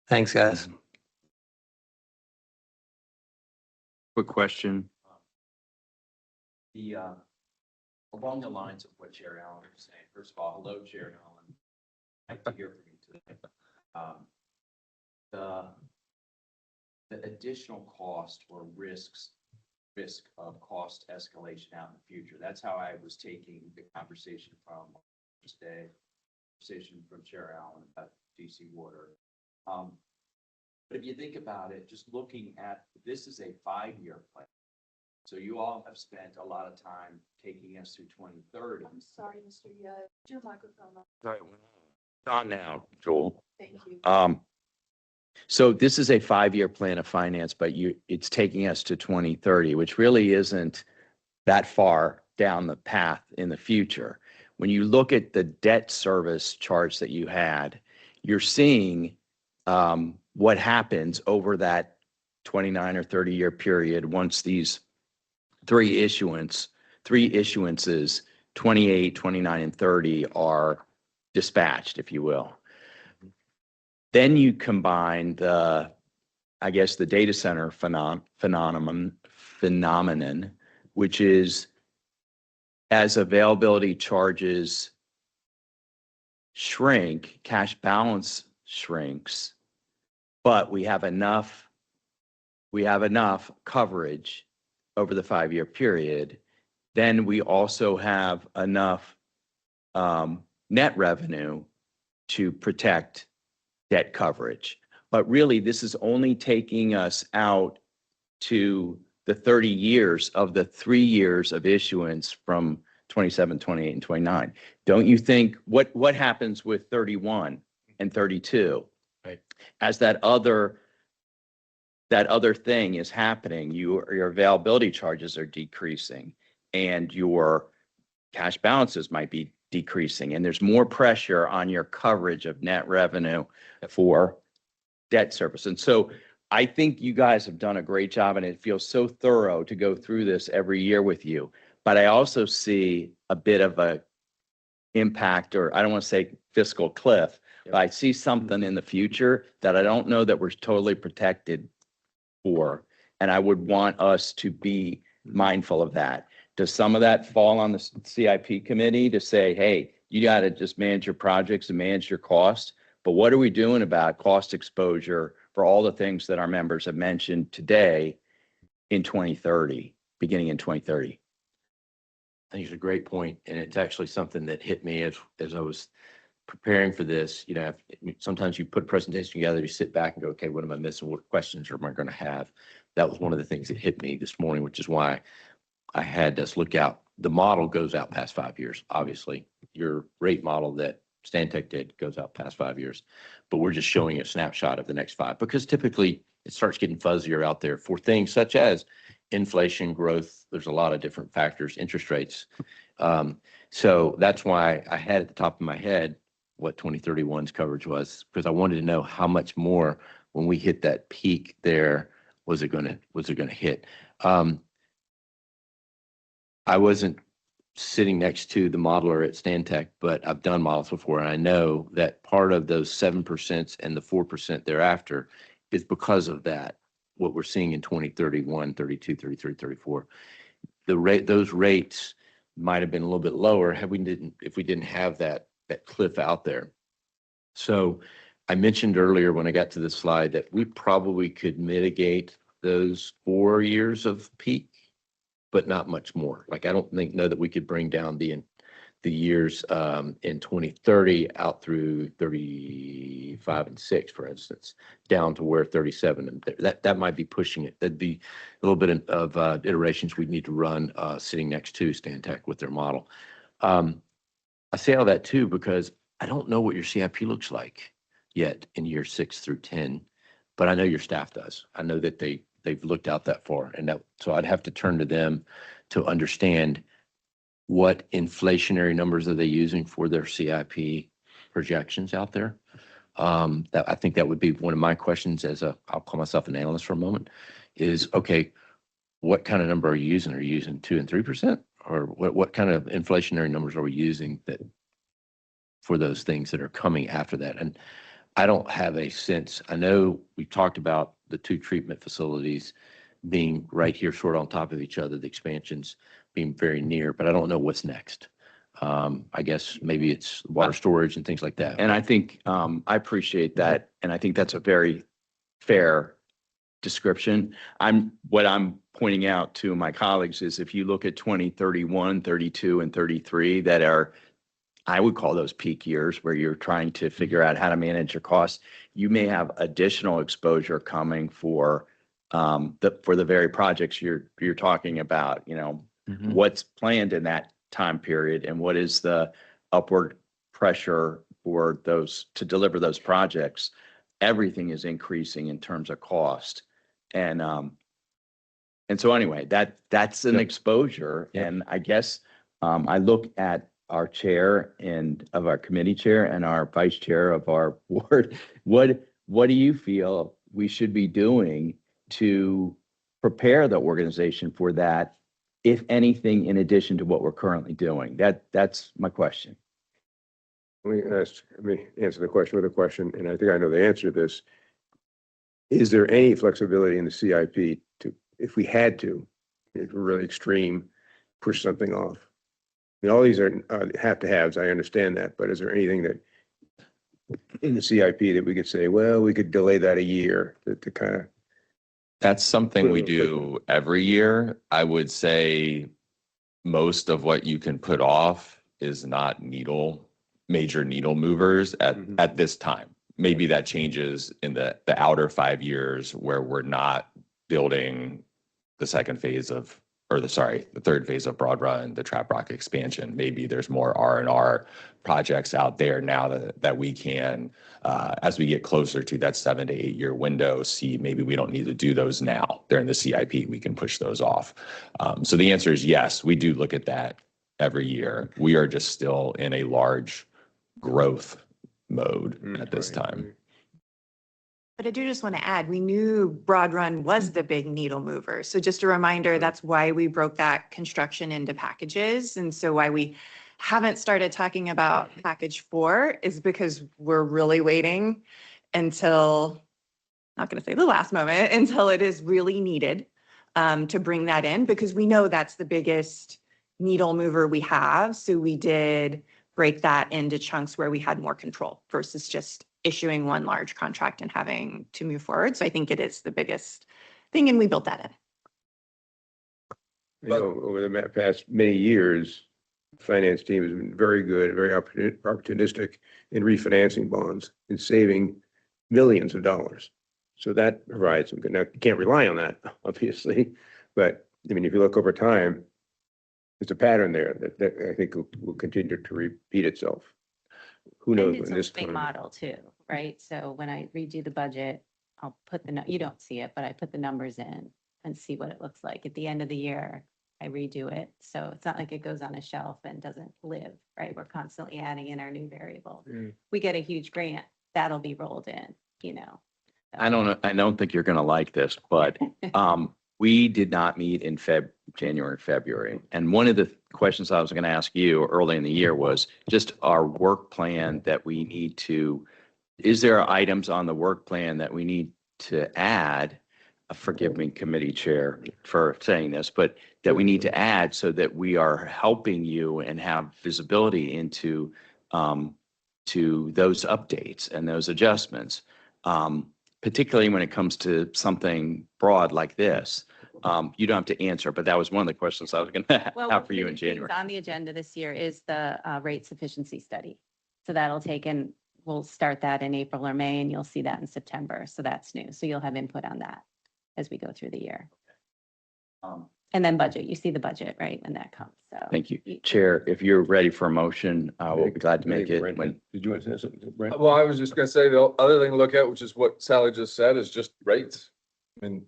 Thanks, guys. Quick question. Along the lines of what Chair Allen was saying, first of all, hello, Chair Allen. Nice to hear from you today. The additional cost or risk of cost escalation out in the future. That's how I was taking the conversation from today, conversation from Chair Allen about DC Water. But if you think about it, just looking at, this is a 5-year plan. So you all have spent a lot of time taking us through 2030. I'm sorry, Mr. Young. Your microphone on. Sorry, it's on now, Joel. Thank you. So this is a 5-year plan of finance, but it's taking us to 2030, which really isn't that far down the path in the future. When you look at the debt service charts that you had, you're seeing what happens over that 29 or 30-year period once these three issuances, 28, 29, and 30 are dispatched, if you will. Then you combine the data center phenomenon, which is as availability charges shrink, cash balance shrinks, but we have enough we have enough coverage over the 5-year period, then we also have enough net revenue to protect debt coverage. But really, this is only taking us out to the 30 years of the 3 years of issuance from 27, 28, and 29. Don't you think, what happens with 31 and 32? Right. As that other thing is happening, your availability charges are decreasing and your cash balances might be decreasing, and there's more pressure on your coverage of net revenue for debt service. And so I think you guys have done a great job, and it feels so thorough to go through this every year with you. But I also see a bit of a impact, or I don't want to say fiscal cliff, but I see something in the future that I don't know that we're totally protected for. And I would want us to be mindful of that. Does some of that fall on the CIP committee to say, hey, you got to just manage your projects and manage your costs? But what are we doing about cost exposure for all the things that our members have mentioned today in 2030, beginning in 2030? I think it's a great point, and it's actually something that hit me as I was preparing for this. You know, sometimes you put a presentation together, you sit back and go, okay, what am I missing? What questions am I going to have? That was one of the things that hit me this morning, which is why I had us look out. The model goes out past 5 years. Obviously, your rate model that Stantec did goes out past 5 years, but we're just showing a snapshot of the next 5, because typically it starts getting fuzzier out there for things such as inflation, growth. There's a lot of different factors, interest rates. So that's why I had at the top of my head what 2031's coverage was, because I wanted to know how much more when we hit that peak there was it going to hit. I wasn't sitting next to the modeler at Stantec, but I've done models before, and I know that part of those 7% and the 4% thereafter is because of that. What we're seeing in 2031, 32, 33, 34, those rates might have been a little bit lower if we didn't have that cliff out there. So I mentioned earlier when I got to this slide that we probably could mitigate those 4 years of peak, but not much more. Like, I don't know that we could bring down the years in 2030 out through 35 and 6, for instance, down to where 37, and that might be pushing it. That'd be a little bit of iterations we'd need to run sitting next to Stantec with their model. I say all that too because I don't know what your CIP looks like yet in year 6 through 10, but I know your staff does. I know that they've looked out that far, and so I'd have to turn to them to understand what inflationary numbers are they using for their CIP projections out there. That I think that would be one of my questions I'll call myself an analyst for a moment, is, okay, what kind of number are you using? Are you using 2 and 3%? Or what kind of inflationary numbers are we using for those things that are coming after that? And I don't have a sense. I know we talked about the 2 treatment facilities being right here sort of on top of each other, the expansions being very near, but I don't know what's next. I guess maybe it's water storage and things like that. And I think I appreciate that. And I think that's a very fair description. What I'm pointing out to my colleagues is, if you look at 2031, 32, and 33, that are, I would call those peak years where you're trying to figure out how to manage your costs, you may have additional exposure coming for the very projects you're talking about. You know, what's planned in that time period, and what is the upward pressure for those to deliver those projects. Everything is increasing in terms of cost. And so anyway, that's an exposure. Yep. And I guess I look at our chair of our committee chair and our vice chair of our board. What do you feel we should be doing to prepare the organization for that, if anything, in addition to what we're currently doing? That's my question. Let me answer the question with a question, and I think I know the answer to this. Is there any flexibility in the CIP to, if we had to, if we're really extreme, push something off? I mean, all these are have-to-haves, I understand that, but is there anything that in the CIP that we could say, well, we could delay that a year to kind of That's something we Put a little do every year. I would say most of what you can put off is not major needle movers Mhm. at this time. Maybe that changes in the outer 5 years where we're not building the second phase of, or the third phase of Broad Run, the Trap Rock expansion. Maybe there's more R&R projects out there now that we can, as we get closer to that 7 to 8 year window, see maybe we don't need to do those now. They're in the CIP, we can push those off. So the answer is yes, we do look at that every year. We are just still in a large growth mode at this Right, time. right. But I do just want to add, we knew Broad Run was the big needle mover. So just a reminder, that's why we broke that construction into packages. And so why we haven't started talking about package 4 is because we're really waiting until, not going to say the last moment, until it is really needed to bring that in, because we know that's the biggest needle mover we have. So we did break that into chunks where we had more control versus just issuing one large contract and having to move forward. So I think it is the biggest thing, and we built that in. You know, over the past many years, the finance team has been very good, very opportunistic in refinancing bonds and saving millions of dollars. So that provides some good, now, you can't rely on that, obviously, but I mean, if you look over time, there's a pattern there that I think will continue to repeat itself. Who knows And it's when a this living time. model too, right? So when I redo the budget, I'll put you don't see it, but I put the numbers in and see what it looks like. At the end of the year, I redo it. So it's not like it goes on a shelf and doesn't live, right? We're constantly adding in our new variables. We get a huge grant, that'll be rolled in, you know. I don't think you're going to like this, but we did not meet in January, February. And one of the questions I was going to ask you early in the year was just our work plan that we need to, is there items on the work plan that we need to add? Forgive me, committee chair, for saying this, but that we need to add so that we are helping you and have visibility into to those updates and those adjustments. Particularly when it comes to something broad like this. You don't have to answer, but that was one of the questions I was going to Well, have one for of you the in big things January. on the agenda this year is the rate sufficiency study. So that'll take in, we'll start that in April or May, and you'll see that in September. So that's new. So you'll have input on that as we go through the year. And then budget, you see the budget, right, when that comes. So Thank you. Chair, if you're ready for a motion, I will be glad to make it. Did you want to say something, Brent? Well, I was just gonna say, the other thing to look at, which is what Sally just said, is just rates. I mean,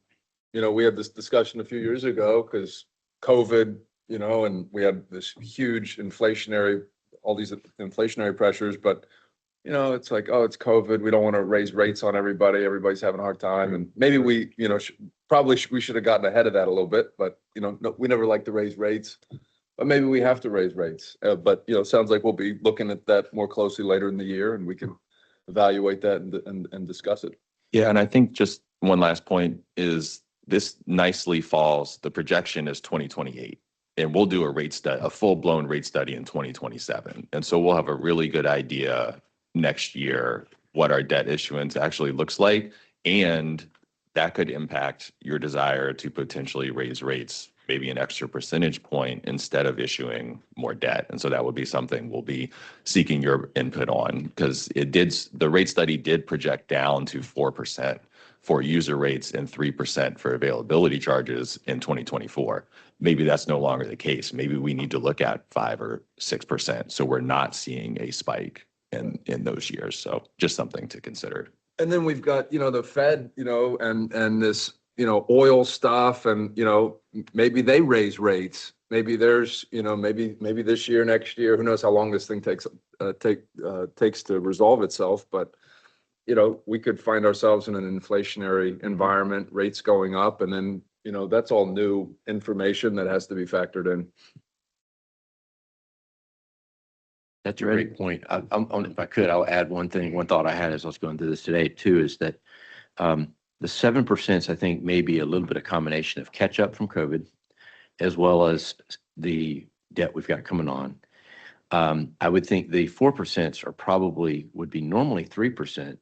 you know, we had this discussion a few years ago because COVID, you know, and we had this huge all these inflationary pressures, but you know, it's like, oh, it's COVID. We don't want to raise rates on everybody. Everybody's having a hard time. And maybe we, you know, we should have gotten ahead of that a little bit, but you know, no, we never like to raise rates. But maybe we have to raise rates. But you know, sounds like we'll be looking at that more closely later in the year, and we can evaluate that and discuss it. Yeah, and I think just one last point is this nicely falls, the projection is 2028. And we'll do a full-blown rate study in 2027. And so we'll have a really good idea next year what our debt issuance actually looks like. And that could impact your desire to potentially raise rates, maybe an extra percentage point instead of issuing more debt. And so that would be something we'll be seeking your input on, because the rate study did project down to 4% for user rates and 3% for availability charges in 2024. Maybe that's no longer the case. Maybe we need to look at 5 or 6%. So we're not seeing a spike in those years. So just something to consider. And then we've got, you know, the Fed, you know, and this, you know, oil stuff, and, you know, maybe they raise rates. Maybe there's, you know, maybe this year, next year, who knows how long this thing takes to resolve itself. But, you know, we could find ourselves in an inflationary environment, rates going up, and then, you know, that's all new information that has to be factored in. That's a great point. If I could, I'll add one thought I had as I was going through this today too, is that the 7%, I think, may be a little bit of combination of catch up from COVID, as well as the debt we've got coming on. I would think the 4% would be normally 3%,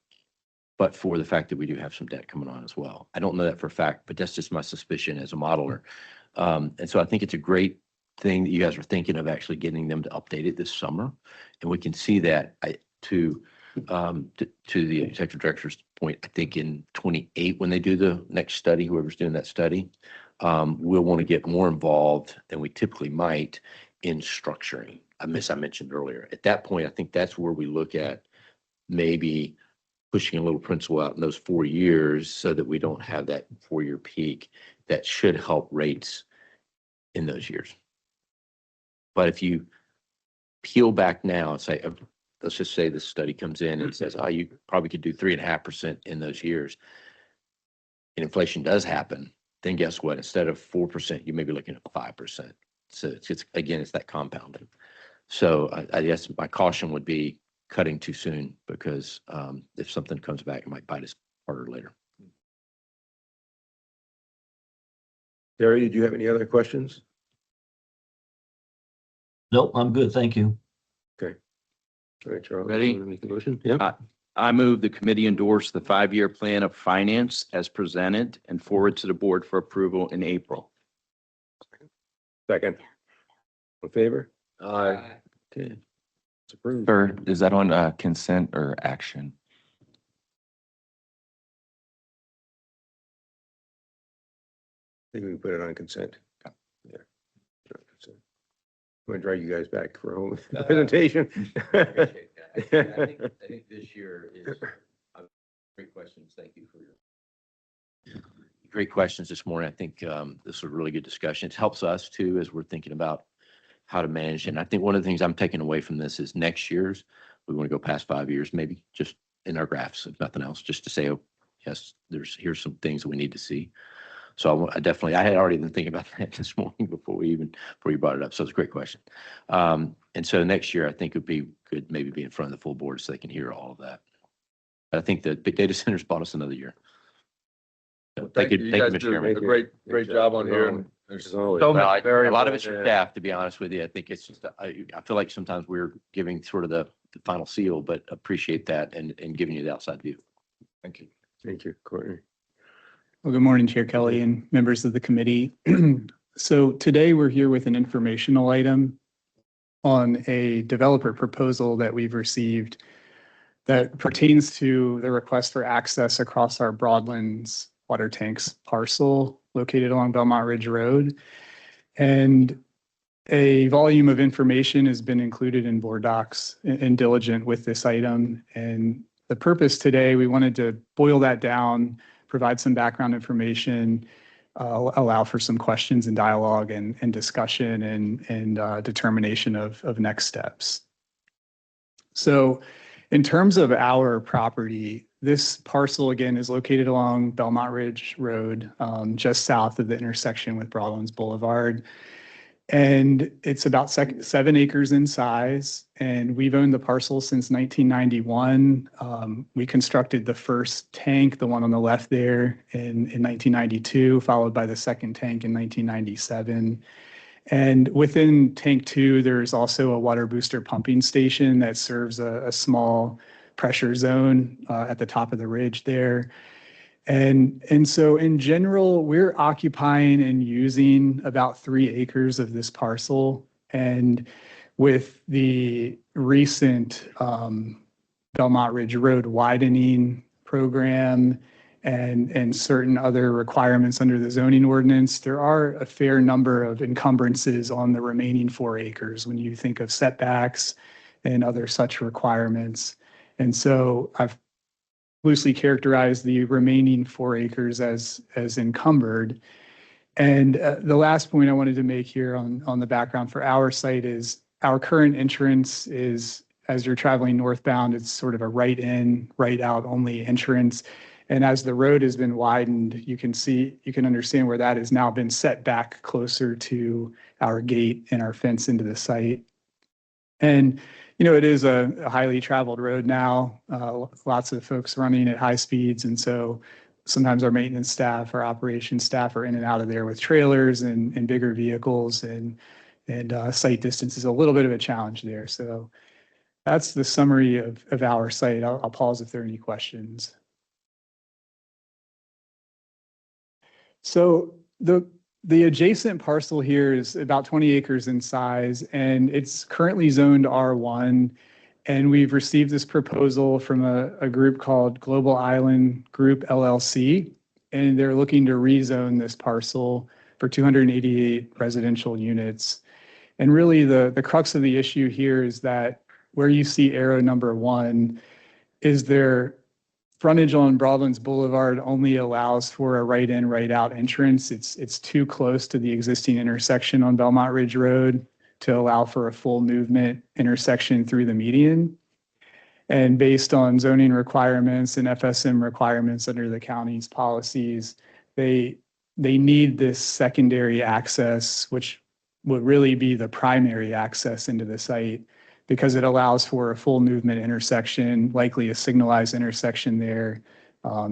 but for the fact that we do have some debt coming on as well. I don't know that for a fact, but that's just my suspicion as a modeler. And so I think it's a great thing that you guys are thinking of actually getting them to update it this summer. And we can see that to the executive director's point, I think in 28, when they do the next study, whoever's doing that study, we'll want to get more involved than we typically might in structuring. I mentioned earlier. At that point, I think that's where we look at maybe pushing a little principal out in those 4 years so that we don't have that 4-year peak that should help rates in those years. But if you peel back now and say, let's just say this study comes in and says, oh, you probably could do 3.5% in those years, and inflation does happen, then guess what? Instead of 4%, you may be looking at 5%. So it's again, it's that compounding. So I guess my caution would be cutting too soon, because if something comes back, it might bite us harder later. Terry, did you have any other questions? Nope, I'm good. Thank you. All right, Charles. Ready? you wanna Make the motion? Yeah. I move the committee endorse the 5-year plan of finance as presented and forward to the board for approval in April. Second. In favor? Aye. Okay. It's approved. Sir, is that on consent or action? I think we can put it on consent. Yeah. I'm gonna drive you guys back for a home presentation. I think this year is great questions. Thank you for your great questions this morning. I think this was a really good discussion. It helps us too, as we're thinking about how to manage. And I think one of the things I'm taking away from this is next year's, we want to go past 5 years, maybe just in our graphs, if nothing else, just to say, oh, yes, here's some things that we need to see. So I definitely, I had already been thinking about that this morning before you brought it up. So it's a great question. And so next year, I think it would be good maybe be in front of the full board so they can hear all of that. I think the big data centers bought us another year. So Thank you. You guys Mr. do Chairman. a great job on here. And there's As always. so Well, many a lot of it's variables. your staff, to be honest with you. I think it's just, I feel like sometimes we're giving sort of the final seal, but appreciate that and giving you the outside view. Thank you. Thank you, Courtney. Well, good morning, Chair Kelly and members of the committee. So today we're here with an informational item on a developer proposal that we've received that pertains to the request for access across our Broadlands water tanks parcel located along Belmont Ridge Road. And a volume of information has been included in board docs and diligent with this item. And the purpose today, we wanted to boil that down, provide some background information, allow for some questions and dialogue and discussion and determination of next steps. So in terms of our property, this parcel again is located along Belmont Ridge Road, just south of the intersection with Broadlands Boulevard. And it's about 7 acres in size, and we've owned the parcel since 1991. We constructed the first tank, the one on the left there, in 1992, followed by the second tank in 1997. And within tank 2, there's also a water booster pumping station that serves a small pressure zone at the top of the ridge there. And so in general, we're occupying and using about 3 acres of this parcel. And with the recent Belmont Ridge Road widening program and certain other requirements under the zoning ordinance, there are a fair number of encumbrances on the remaining 4 acres when you think of setbacks and other such requirements. And so I've loosely characterized the remaining 4 acres as encumbered. And the last point I wanted to make here on the background for our site is our current entrance is, as you're traveling northbound, it's sort of a right in, right out only entrance. And as the road has been widened, you can understand where that has now been set back closer to our gate and our fence into the site. And it is a highly traveled road now, lots of folks running at high speeds. And so sometimes our maintenance staff, our operations staff are in and out of there with trailers and bigger vehicles, and site distance is a little bit of a challenge there. So that's the summary of our site. I'll pause if there are any questions. So the adjacent parcel here is about 20 acres in size, and it's currently zoned R1. And we've received this proposal from a group called Global Island Group LLC, and they're looking to rezone this parcel for 288 residential units. And really the crux of the issue here is that where you see arrow number 1 is their frontage on Broadlands Boulevard only allows for a right in, right out entrance. It's too close to the existing intersection on Belmont Ridge Road to allow for a full movement intersection through the median. And based on zoning requirements and FSM requirements under the county's policies, they need this secondary access, which would really be the primary access into the site, because it allows for a full movement intersection, likely a signalized intersection there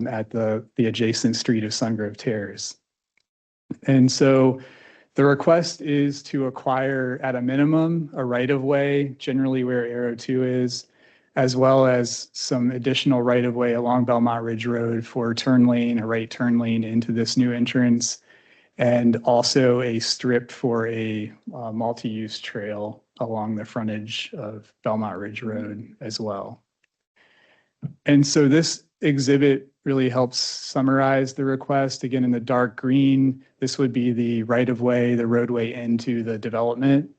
at the adjacent street of Sungrove Terrace. And so the request is to acquire at a minimum a right-of-way, generally where arrow 2 is, as well as some additional right-of-way along Belmont Ridge Road for a turn lane, a right turn lane into this new entrance, and also a strip for a multi-use trail along the frontage of Belmont Ridge Road as well. And so this exhibit really helps summarize the request. Again, in the dark green, this would be the right-of-way, the roadway into the development.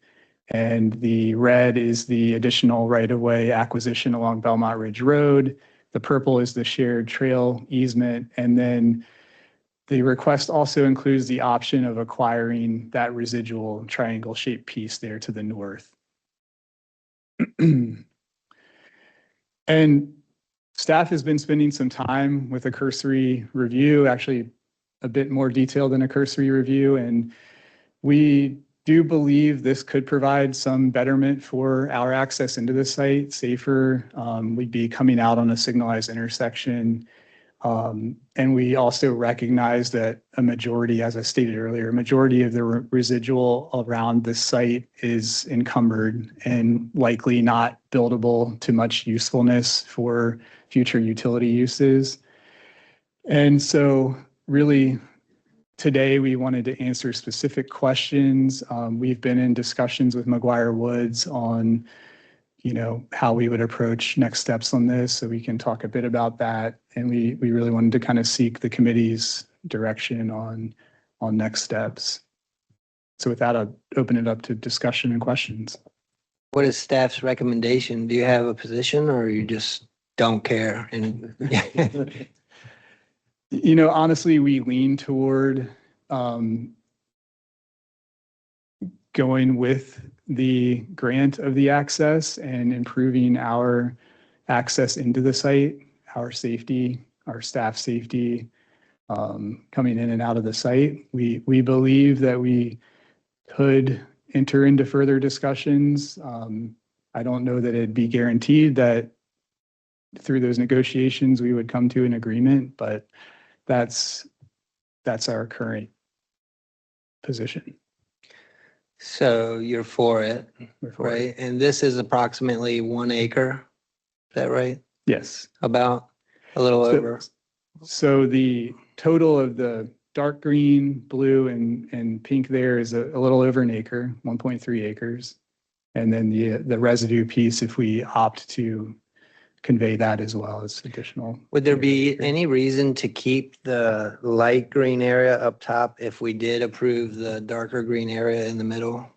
And the red is the additional right-of-way acquisition along Belmont Ridge Road. The purple is the shared trail easement. And then the request also includes the option of acquiring that residual triangle-shaped piece there to the north. And staff has been spending some time with a cursory review, actually a bit more detailed than a cursory review. And we do believe this could provide some betterment for our access into the site, safer. We'd be coming out on a signalized intersection. And we also recognize that a majority, as I stated earlier, a majority of the residual around this site is encumbered and likely not buildable to much usefulness for future utility uses. And so really today we wanted to answer specific questions. We've been in discussions with McGuire Woods on how we would approach next steps on this, so we can talk a bit about that. And we really wanted to kind of seek the committee's direction on next steps. So with that, I'll open it up to discussion and questions. What is staff's recommendation? Do you have a position or you just don't care? And honestly, we lean toward going with the grant of the access and improving our access into the site, our safety, our staff safety, coming in and out of the site. We believe that we could enter into further discussions. I don't know that it'd be guaranteed that through those negotiations we would come to an agreement, but that's our current position. so you're for it, We're for it. right? And this is approximately 1 acre. Is that right? Yes. About a little So- over. So the total of the dark green, blue, and pink there is a little over an acre, 1.3 acres. And then the residue piece, if we opt to convey that as well as additional. Would there be any reason to keep the light green area up top if we did approve the darker green area in the middle?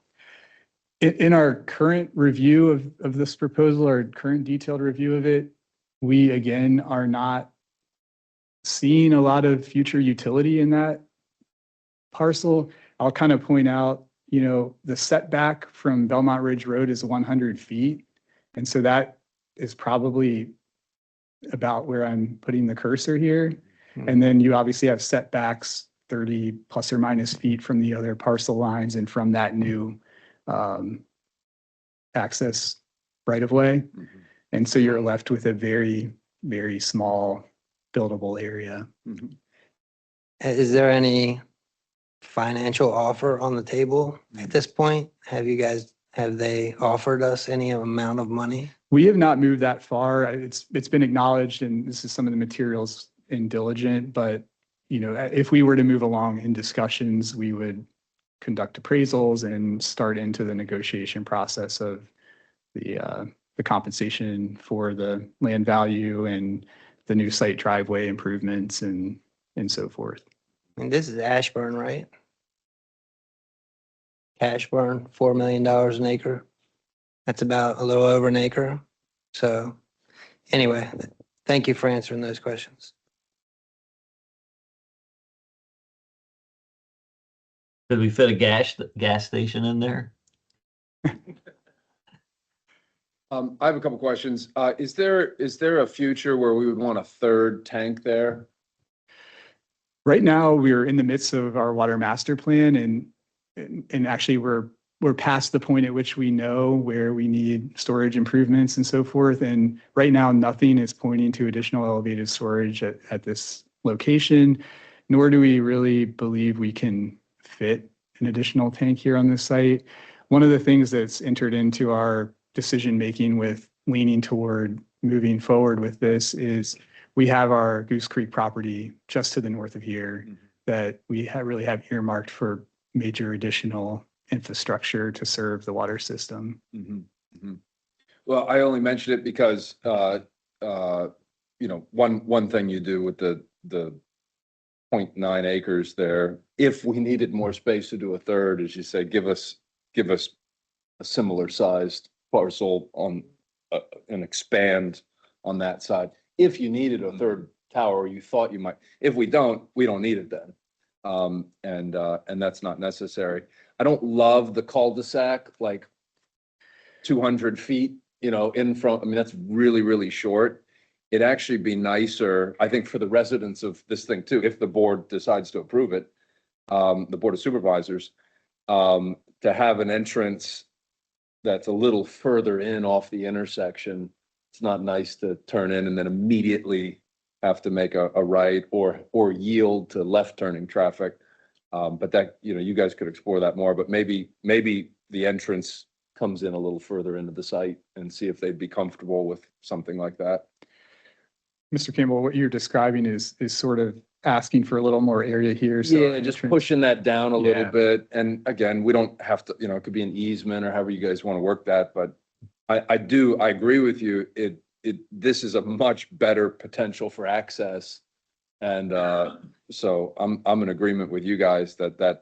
In our current review of this proposal, our current detailed review of it, we again are not seeing a lot of future utility in that parcel. I'll kind of point out, the setback from Belmont Ridge Road is 100 feet. And so that is probably about where I'm putting the cursor here. And then you obviously have setbacks 30 plus or minus feet from the other parcel lines and from that new access right of way. And so you're left with a very, very small buildable area. Is there any financial offer on the table at this point? Have they offered us any amount of money? We have not moved that far. It's been acknowledged, and this is some of the materials in Diligent, but if we were to move along in discussions, we would conduct appraisals and start into the negotiation process of the compensation for the land value and the new site driveway improvements and so forth. And this is Ashburn, right? Ashburn, $4 million an acre. That's about a little over an acre. So anyway, thank you for answering those questions. Could we fit a gas station in there? I have a couple questions. Is there a future where we would want a third tank there? Right now, we're in the midst of our water master plan and actually we're past the point at which we know where we need storage improvements and so forth. And right now, nothing is pointing to additional elevated storage at this location, nor do we really believe we can fit an additional tank here on this site. One of the things that's entered into our decision-making with leaning toward moving forward with this is we have our Goose Creek property just to the north of here that we really have earmarked for major additional infrastructure to serve the water system. Well, I only mention it because, one thing you do with the 0.9 acres there, if we needed more space to do a third, as you say, give us a similar sized parcel on, and expand on that side. If you needed a third tower, you thought you might. If we don't need it then. And that's not necessary. I don't love the cul-de-sac, like 200 feet, in front. I mean, that's really, really short. It'd actually be nicer, I think, for the residents of this thing too, if the board decides to approve it, the Board of Supervisors, to have an entrance that's a little further in off the intersection. It's not nice to turn in and then immediately have to make a right or yield to left turning traffic. But that, you guys could explore that more, but maybe the entrance comes in a little further into the site and see if they'd be comfortable with something like that. Mr. Campbell, what you're describing is sort of asking for a little more area here. So Yeah, just pushing that down a little Yeah. bit. And again, we don't have to, it could be an easement or however you guys want to work that, but I agree with you. This is a much better potential for access. And so I'm in agreement with you guys that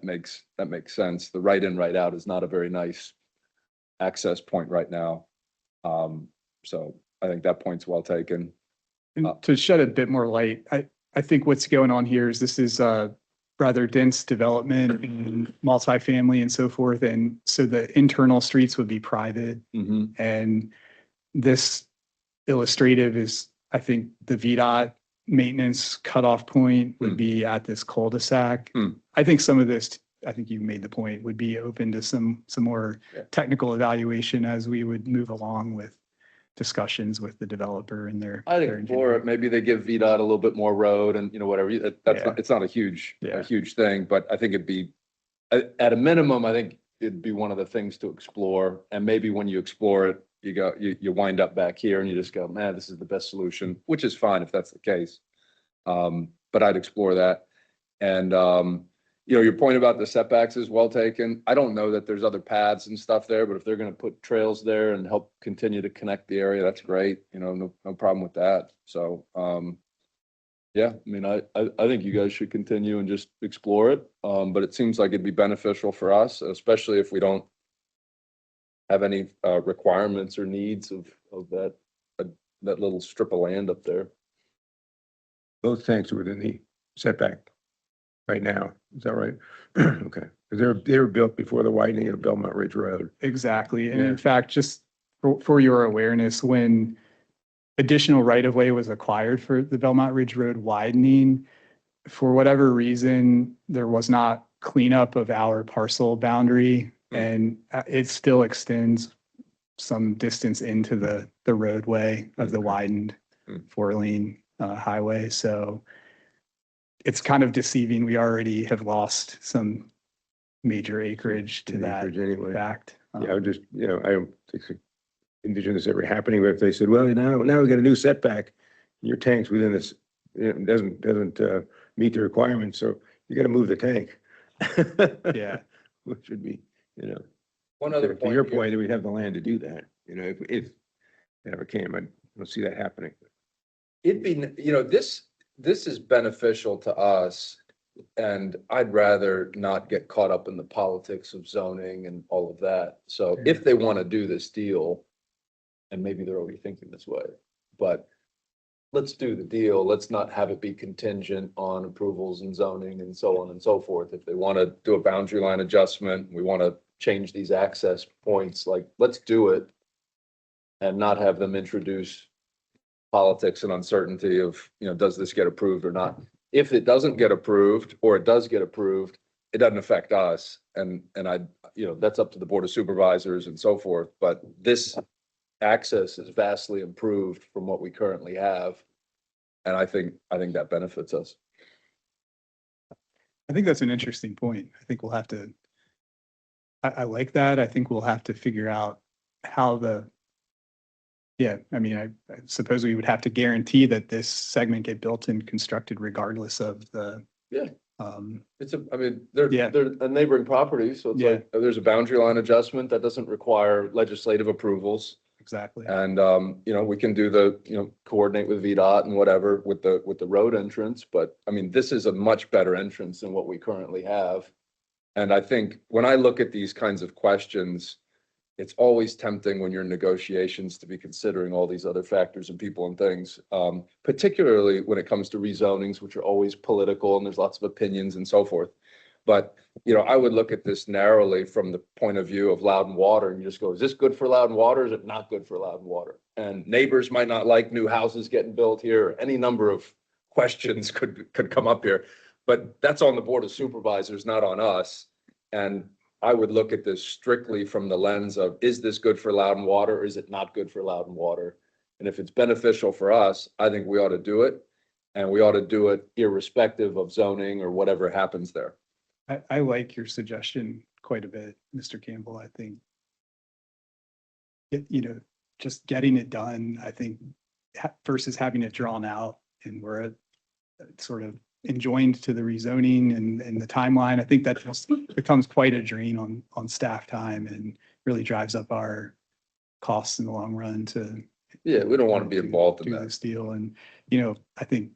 makes sense. The right in, right out is not a very nice access point right now. So I think that point's well taken. And to shed a bit more light, I think what's going on here is this is a rather dense development and multifamily and so forth. And so the internal streets would be private. And this illustrative is, I think, the VDOT maintenance cutoff point would be at this cul-de-sac. I think some of this, I think you made the point, would be open to some more technical evaluation as we would move along with discussions with the developer and their. I their think for it, maybe they give VDOT a little bit more road and, whatever. That's Yeah. not, it's not a huge Yeah. thing, but I think it'd be, at a minimum, I think it'd be one of the things to explore. And maybe when you explore it, you wind up back here and you just go, man, this is the best solution, which is fine if that's the case. But I'd explore that. And, your point about the setbacks is well taken. I don't know that there's other paths and stuff there, but if they're going to put trails there and help continue to connect the area, that's great. No problem with that. So, yeah, I mean, I think you guys should continue and just explore it. But it seems like it'd be beneficial for us, especially if we don't have any requirements or needs of that little strip of land up there. Both tanks are within the setback right now. Is that right? Okay. Because they were built before the widening of Belmont Ridge Road. Exactly. And Yeah. in fact, just for your awareness, when additional right-of-way was acquired for the Belmont Ridge Road widening, for whatever reason, there was not cleanup of our parcel boundary, and it still extends some distance into the roadway of the widened four-lane highway. So it's kind of deceiving. We already have lost some major acreage to that Acreage anyway. fact. Yeah, I just, I don't envision this ever happening, but if they said, well, now we got a new setback, your tank's within this, it doesn't meet the requirements, so you gotta move the tank. Yeah. Which should be, you know, One other to your point here. point, that we have the land to do that, you know, if it ever came, I don't see that happening. It'd be, you know, this is beneficial to us. And I'd rather not get caught up in the politics of zoning and all of that. So if they want to do this deal, and maybe they're already thinking this way, but let's do the deal. Let's not have it be contingent on approvals and zoning and so on and so forth. If they want to do a boundary line adjustment, we want to change these access points, like, let's do it. And not have them introduce politics and uncertainty of, you know, does this get approved or not? If it doesn't get approved, or it does get approved, it doesn't affect us. And I, you know, that's up to the Board of Supervisors and so forth. But this access is vastly improved from what we currently have. And I think that benefits us. I think that's an interesting point. I think we'll have to, I like that. I think we'll have to figure out how yeah, I mean, I suppose we would have to guarantee that this segment get built and constructed regardless of the. Yeah. Um, I mean, they're Yeah. a neighboring property, so it's Yeah. like, there's a boundary line adjustment that doesn't require legislative approvals. exactly. And, you know, we can do coordinate with VDOT and whatever with the road entrance, but I mean, this is a much better entrance than what we currently have. And I think when I look at these kinds of questions, it's always tempting when you're in negotiations to be considering all these other factors and people and things, particularly when it comes to rezonings, which are always political and there's lots of opinions and so forth. But, you know, I would look at this narrowly from the point of view of Loudon Water and you just go, is this good for Loudon Water? Is it not good for Loudon Water? And neighbors might not like new houses getting built here. Any number of questions could come up here, but that's on the Board of Supervisors, not on us. And I would look at this strictly from the lens of, is this good for Loudon Water or is it not good for Loudon Water? And if it's beneficial for us, I think we ought to do it. And we ought to do it irrespective of zoning or whatever happens there. I like your suggestion quite a bit, Mr. Campbell. I think you know, just getting it done, I think versus having it drawn out and we're sort of enjoined to the rezoning and the timeline. I think that just becomes quite a drain on staff time and really drives up our costs in the long run to. Yeah, we don't want to be involved in do that. this deal. And, you know, I think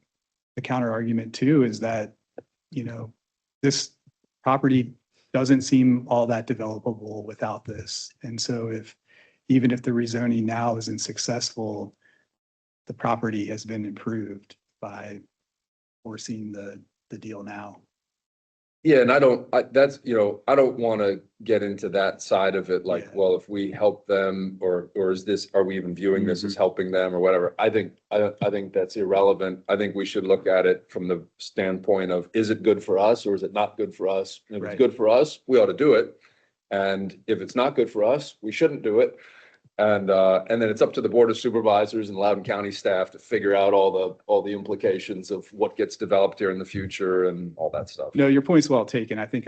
the counter argument too is that, you know, this property doesn't seem all that developable without this. And so even if the rezoning now isn't successful, the property has been improved by forcing the deal now. Yeah, and I don't want to get into that side of it, like, Yeah. well, if we help them or are we even viewing this as helping them or whatever? I think that's irrelevant. I think we should look at it from the standpoint of, is it good for us or is it not good for us? And if it's Right. good for us, we ought to do it. And if it's not good for us, we shouldn't do it. And then it's up to the Board of Supervisors and Loudoun County staff to figure out all the implications of what gets developed here in the future and all that stuff. No, your point's well taken. I think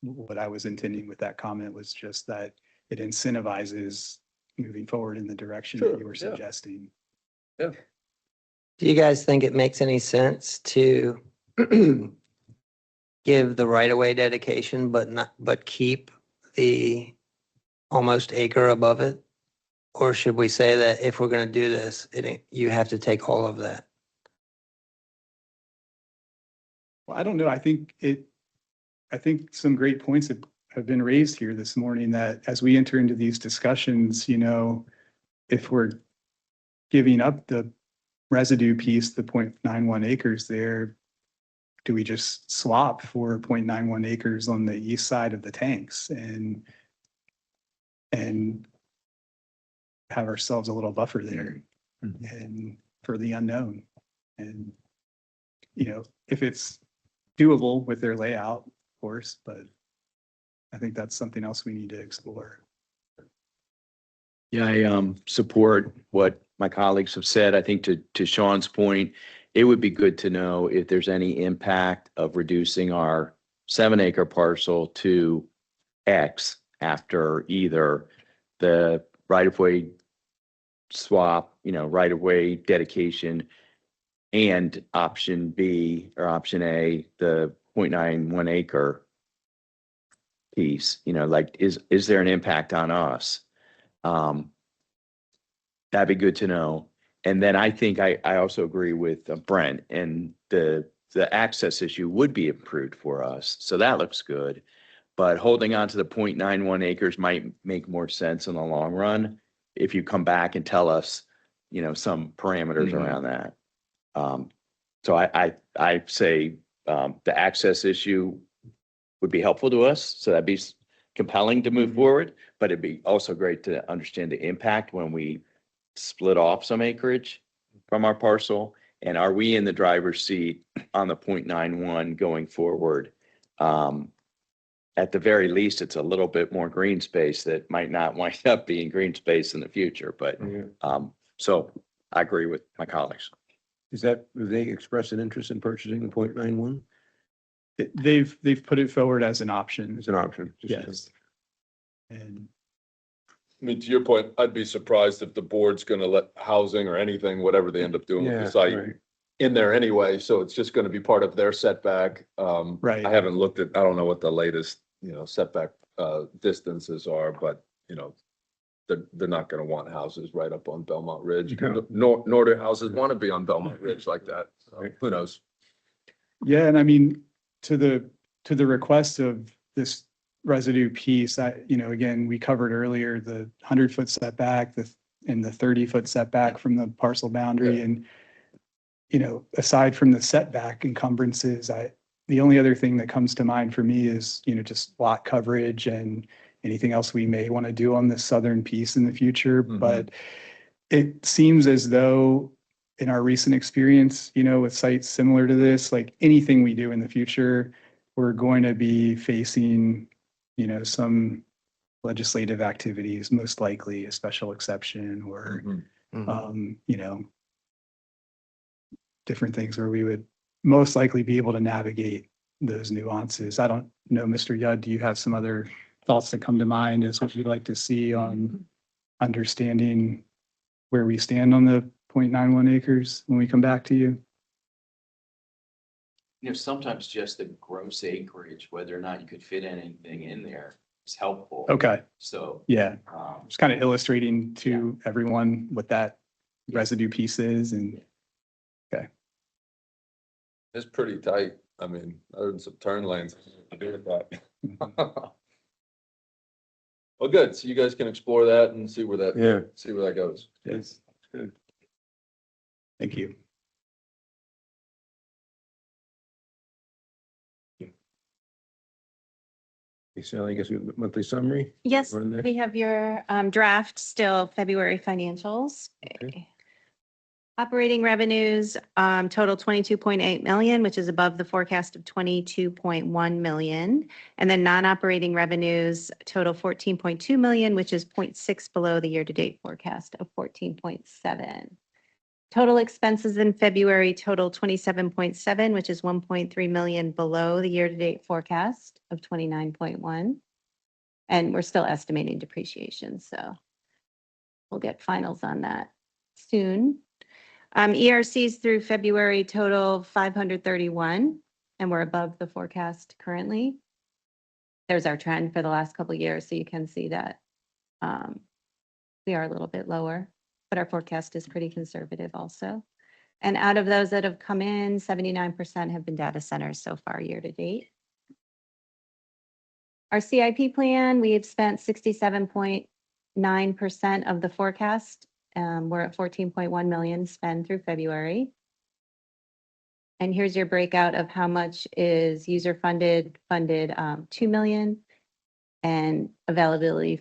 what I was intending with that comment was just that it incentivizes moving forward in the direction that Sure, you were yeah. suggesting. Do you guys think it makes any sense to give the right-of-way dedication, but keep the almost acre above it? Or should we say that if we're going to do this, you have to take all of that? Well, I don't know. I think some great points have been raised here this morning that as we enter into these discussions, you know, if we're giving up the residue piece, the 0.91 acres there, do we just swap for 0.91 acres on the east side of the tanks and have ourselves a little buffer there and for the unknown? And, you know, if it's doable with their layout, of course, but I think that's something else we need to explore. Yeah, I support what my colleagues have said. I think to Sean's point, it would be good to know if there's any impact of reducing our 7-acre parcel to X after either the right-of-way swap, you know, right-of-way dedication And option B or option A, the 0.91 acre piece, like, is there an impact on us? That'd be good to know. And then I think I also agree with Brent, and the access issue would be improved for us. So that looks good. But holding on to the 0.91 acres might make more sense in the long run if you come back and tell us, some parameters around that. So I say the access issue would be helpful to us. So that'd be compelling to move forward, but it'd be also great to understand the impact when we split off some acreage from our parcel. And are we in the driver's seat on the 0.91 going forward? At the very least, it's a little bit more green space that might not wind up being green space in the future, but so I agree with my colleagues. Have they expressed an interest in purchasing the 0.91? They've put it forward as an option. It's an option. Yes. And I mean, to your point, I'd be surprised if the board's gonna let housing or anything, whatever they end up doing with Yeah, the site right. in there anyway, so it's just gonna be part of their setback. Right. I haven't looked at, I don't know what the latest, setback distances are, but, they're not gonna want houses right up on Belmont Ridge. No. Nor do houses want to be on Belmont Ridge like that. So who knows? yeah, and I mean, to the request of this residue piece, again, we covered earlier the 100-foot setback, and the 30-foot setback from the parcel boundary. Yeah. And, aside from the setback encumbrances, the only other thing that comes to mind for me is, just lot coverage and anything else we may want to do on the southern piece in the future. Mhm. But it seems as though in our recent experience, with sites similar to this, like anything we do in the future, we're going to be facing, some legislative activities, most likely a special exception or, different things where we would most likely be able to navigate those nuances. I don't know, Mr. Yudd, do you have some other thoughts that come to mind as what you'd like to see on understanding where we stand on the 0.91 acres when we come back to you? Sometimes just the gross acreage, whether or not you could fit anything in there is helpful. Okay, So, yeah, just kind of illustrating to everyone what that residue piece is and, It's pretty tight. I mean, other than some turn lanes, I do with that. Well, good. So you guys can explore that and see where that goes. Yes, good. thank you. Okay, Sally, I guess we have the monthly summary? Yes, We're in there. we have your draft still February financials. Okay. Operating revenues total 22.8 million, which is above the forecast of 22.1 million. And then non-operating revenues total 14.2 million, which is 0.6 below the year-to-date forecast of 14.7. Total expenses in February total 27.7, which is 1.3 million below the year-to-date forecast of 29.1. And we're still estimating depreciation, so we'll get finals on that soon. ERCs through February total 531, and we're above the forecast currently. There's our trend for the last couple of years, so you can see that we are a little bit lower, but our forecast is pretty conservative also. And out of those that have come in, 79% have been data centers so far year to date. Our CIP plan, we've spent 67.9% of the forecast. We're at 14.1 million spend through February. And here's your breakout of how much is user funded, 2 million, and availability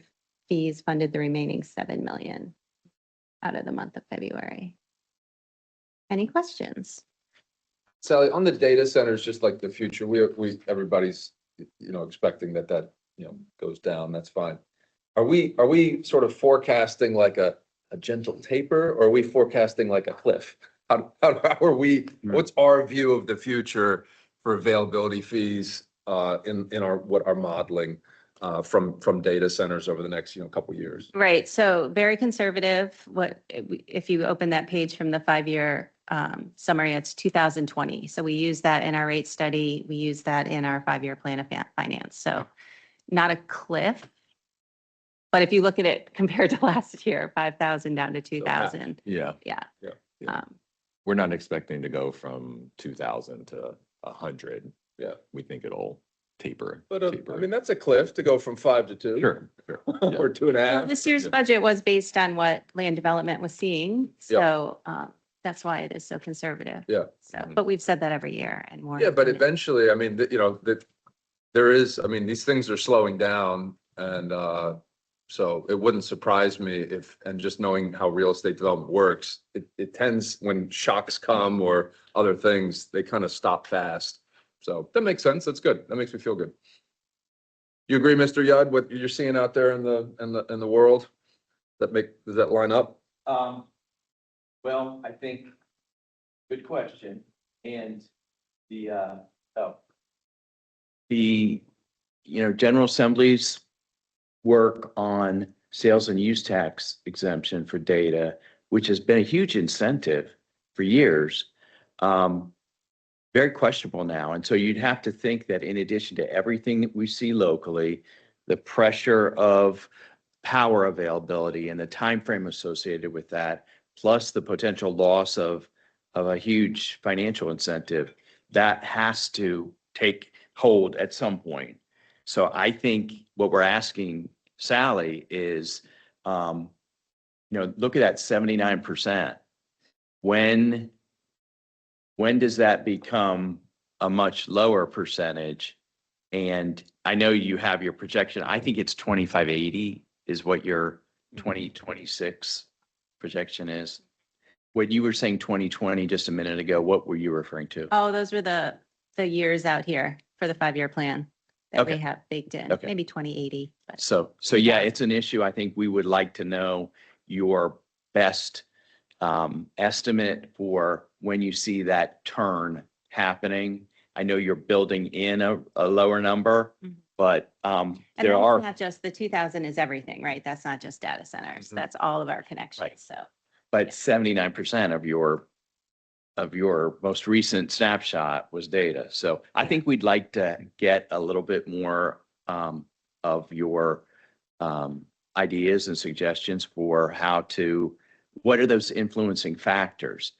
fees funded the remaining 7 million out of the month of February. Any questions? Sally, on the data centers, just like the future, everybody's, expecting that, goes down. That's fine. Are we sort of forecasting like a gentle taper, or are we forecasting like a cliff? How are we, what's our view of the future for availability fees in our modeling from data centers over the next, couple of years? Right. So very conservative. If you open that page from the 5-year summary, it's 2020. So we use that in our rate study. We use that in our 5-year plan of finance. So not a cliff. But if you look at it compared to last year, 5,000 down to 2,000. Yeah, Yeah. Yeah. Um, we're not expecting to go from 2,000 to 100. Yeah. We think it'll taper. But I taper. mean, that's a cliff to go from 5 to 2. Sure, sure. Yeah. Or 2.5. Well, this year's budget was based on what land development was seeing. So that's why it is so conservative. Yeah. So, but we've said that every year and more. Yeah, but eventually, I mean, you know, that there is, I mean, these things are slowing down and so it wouldn't surprise me if, and just knowing how real estate development works, it tends, when shocks come or other things, they kind of stop fast. So that makes sense. That's good. That makes me feel good. You agree, Mr. Yudd, what you're seeing out there in the world? Does that line up? Well, I think, good question. And the, General Assembly's work on sales and use tax exemption for data, which has been a huge incentive for years, very questionable now. And so you'd have to think that in addition to everything that we see locally, the pressure of power availability and the time frame associated with that, plus the potential loss of a huge financial incentive, that has to take hold at some point. So I think what we're asking Sally is, look at that 79%. When does that become a much lower percentage? And I know you have your projection. I think it's 2580 is what your 2026 projection is. When you were saying 2020 just a minute ago, what were you referring to? Oh, those were the years out here for the 5-year plan that we Okay. have baked in, Okay. maybe 2080. But So yeah, it's an issue. I think we would like to know your best estimate for when you see that turn happening. I know you're building in a lower number, Mhm. but and there that's are, not just the 2,000 is everything, right? That's not just data centers. Mhm. That's all of our connections. Right. So but 79% of your most recent snapshot was data. So I think we'd like to get a little bit more of your ideas and suggestions for what are those influencing factors?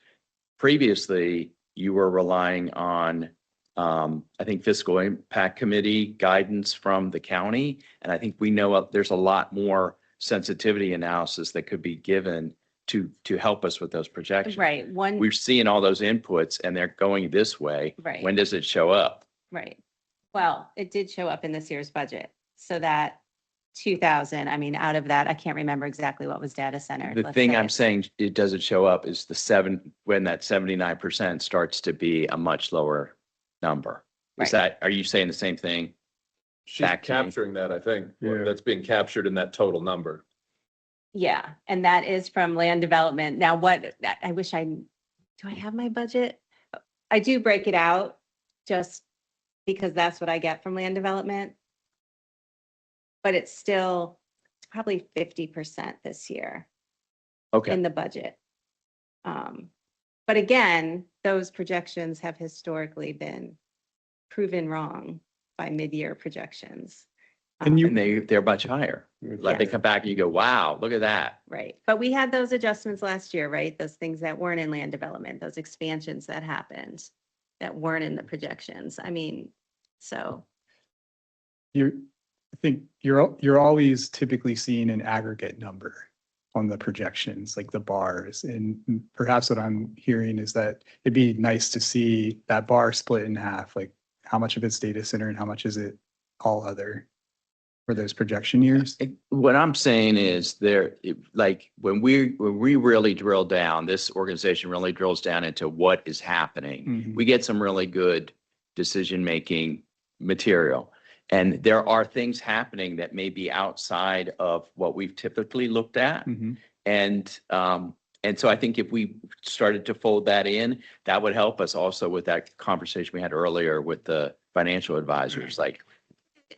Previously, you were relying on, I think, fiscal impact committee guidance from the county. And I think we know there's a lot more sensitivity analysis that could be given to help us with those projections. right, We're seeing all those inputs and they're going this way. Right. When does it show up? right. Well, it did show up in this year's budget. So that 2,000, I mean, out of that, I can't remember exactly what was data center. The thing I'm saying, it doesn't show up is when that 79% starts to be a much lower number. Are you saying the same thing? She's Back to me. capturing that, I think. Yeah. That's being captured in that total number. Yeah, and that is from land development. Now I wish do I have my budget? I do break it out just because that's what I get from land development. But it's probably 50% this year Okay. in the budget. But again, those projections have historically been proven wrong by mid-year projections. And you- And they're much higher. Like they come back and you go, wow, look at that. Right, but we had those adjustments last year, right? Those things that weren't in land development, those expansions that happened that weren't in the projections. I mean, so, I think you're always typically seeing an aggregate number on the projections, like the bars. And perhaps what I'm hearing is that it'd be nice to see that bar split in half, like how much of it's data center and how much is it all other for those projection years. What I'm saying is when we really drill down, this organization really drills down into what is happening. Mhm. We get some really good decision-making material. And there are things happening that may be outside of what we've typically looked at. Mhm. And so I think if we started to fold that in, that would help us also with that conversation we had earlier with the financial advisors, like,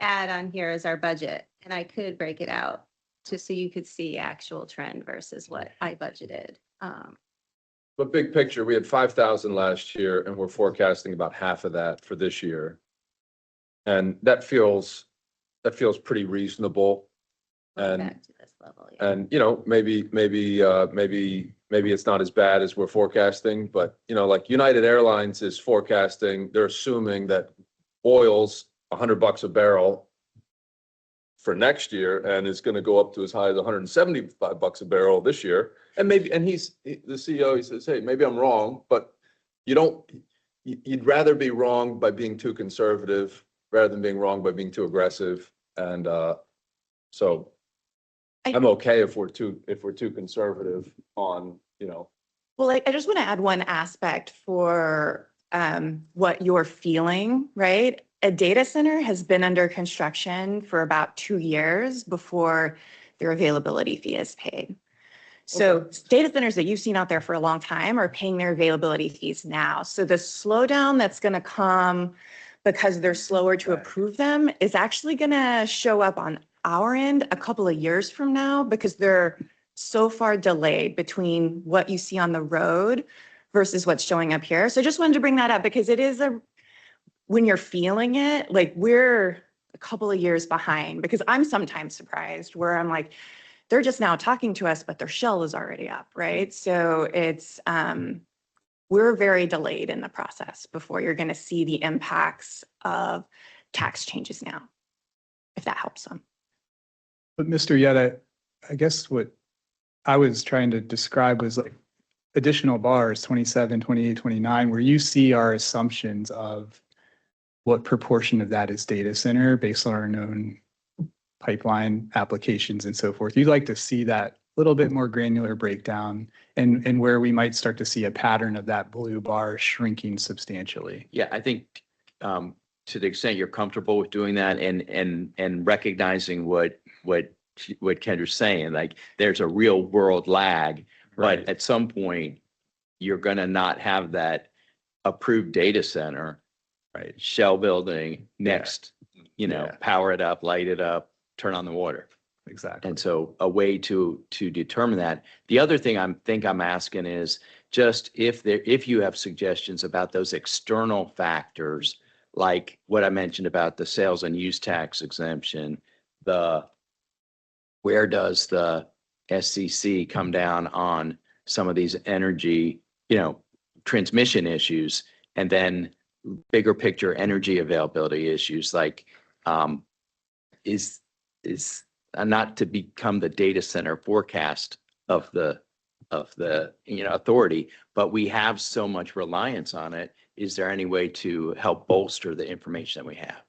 add on here is our budget, and I could break it out just so you could see actual trend versus what I budgeted. But big picture, we had 5,000 last year and we're forecasting about half of that for this year. And that feels pretty reasonable. And, Back to this level, yeah. and, you know, maybe it's not as bad as we're forecasting, but, you know, like United Airlines is forecasting, they're assuming that oil's $100 a barrel for next year and is going to go up to as high as $175 a barrel this year. And maybe, and the CEO, he says, hey, maybe I'm wrong, but you'd rather be wrong by being too conservative rather than being wrong by being too aggressive. And so I'm okay if we're too conservative on, you know. Well, I just want to add one aspect for what you're feeling, right? A data center has been under construction for about 2 years before their availability fee is paid. So data centers that you've seen out there for a long time are paying their availability fees now. So the slowdown that's going to come because they're slower to approve them is actually going to show up on our end a couple of years from now because they're so far delayed between what you see on the road versus what's showing up here. So I just wanted to bring that up because it is when you're feeling it, like we're a couple of years behind because I'm sometimes surprised where I'm like, they're just now talking to us, but their shell is already up, right? So it's, we're very delayed in the process before you're going to see the impacts of tax changes now, if that helps them. But Mr. Yetta, I guess what I was trying to describe was like additional bars, 27, 28, 29, where you see our assumptions of what proportion of that is data center based on our known pipeline applications and so forth. You'd like to see that little bit more granular breakdown and where we might start to see a pattern of that blue bar shrinking substantially. Yeah, I think to the extent you're comfortable with doing that and recognizing what Kendra's saying, like there's a real world lag, but at some point you're going to not have that approved data center, right? Shell building next, you know, power it up, light it up, turn on the water. Exactly. And so a way to determine that. The other thing I'm asking is just if you have suggestions about those external factors, like what I mentioned about the sales and use tax exemption, where does the SCC come down on some of these energy, you know, transmission issues, and then bigger picture energy availability issues like is not to become the data center forecast of the you know authority, but we have so much reliance on it. Is there any way to help bolster the information that we have?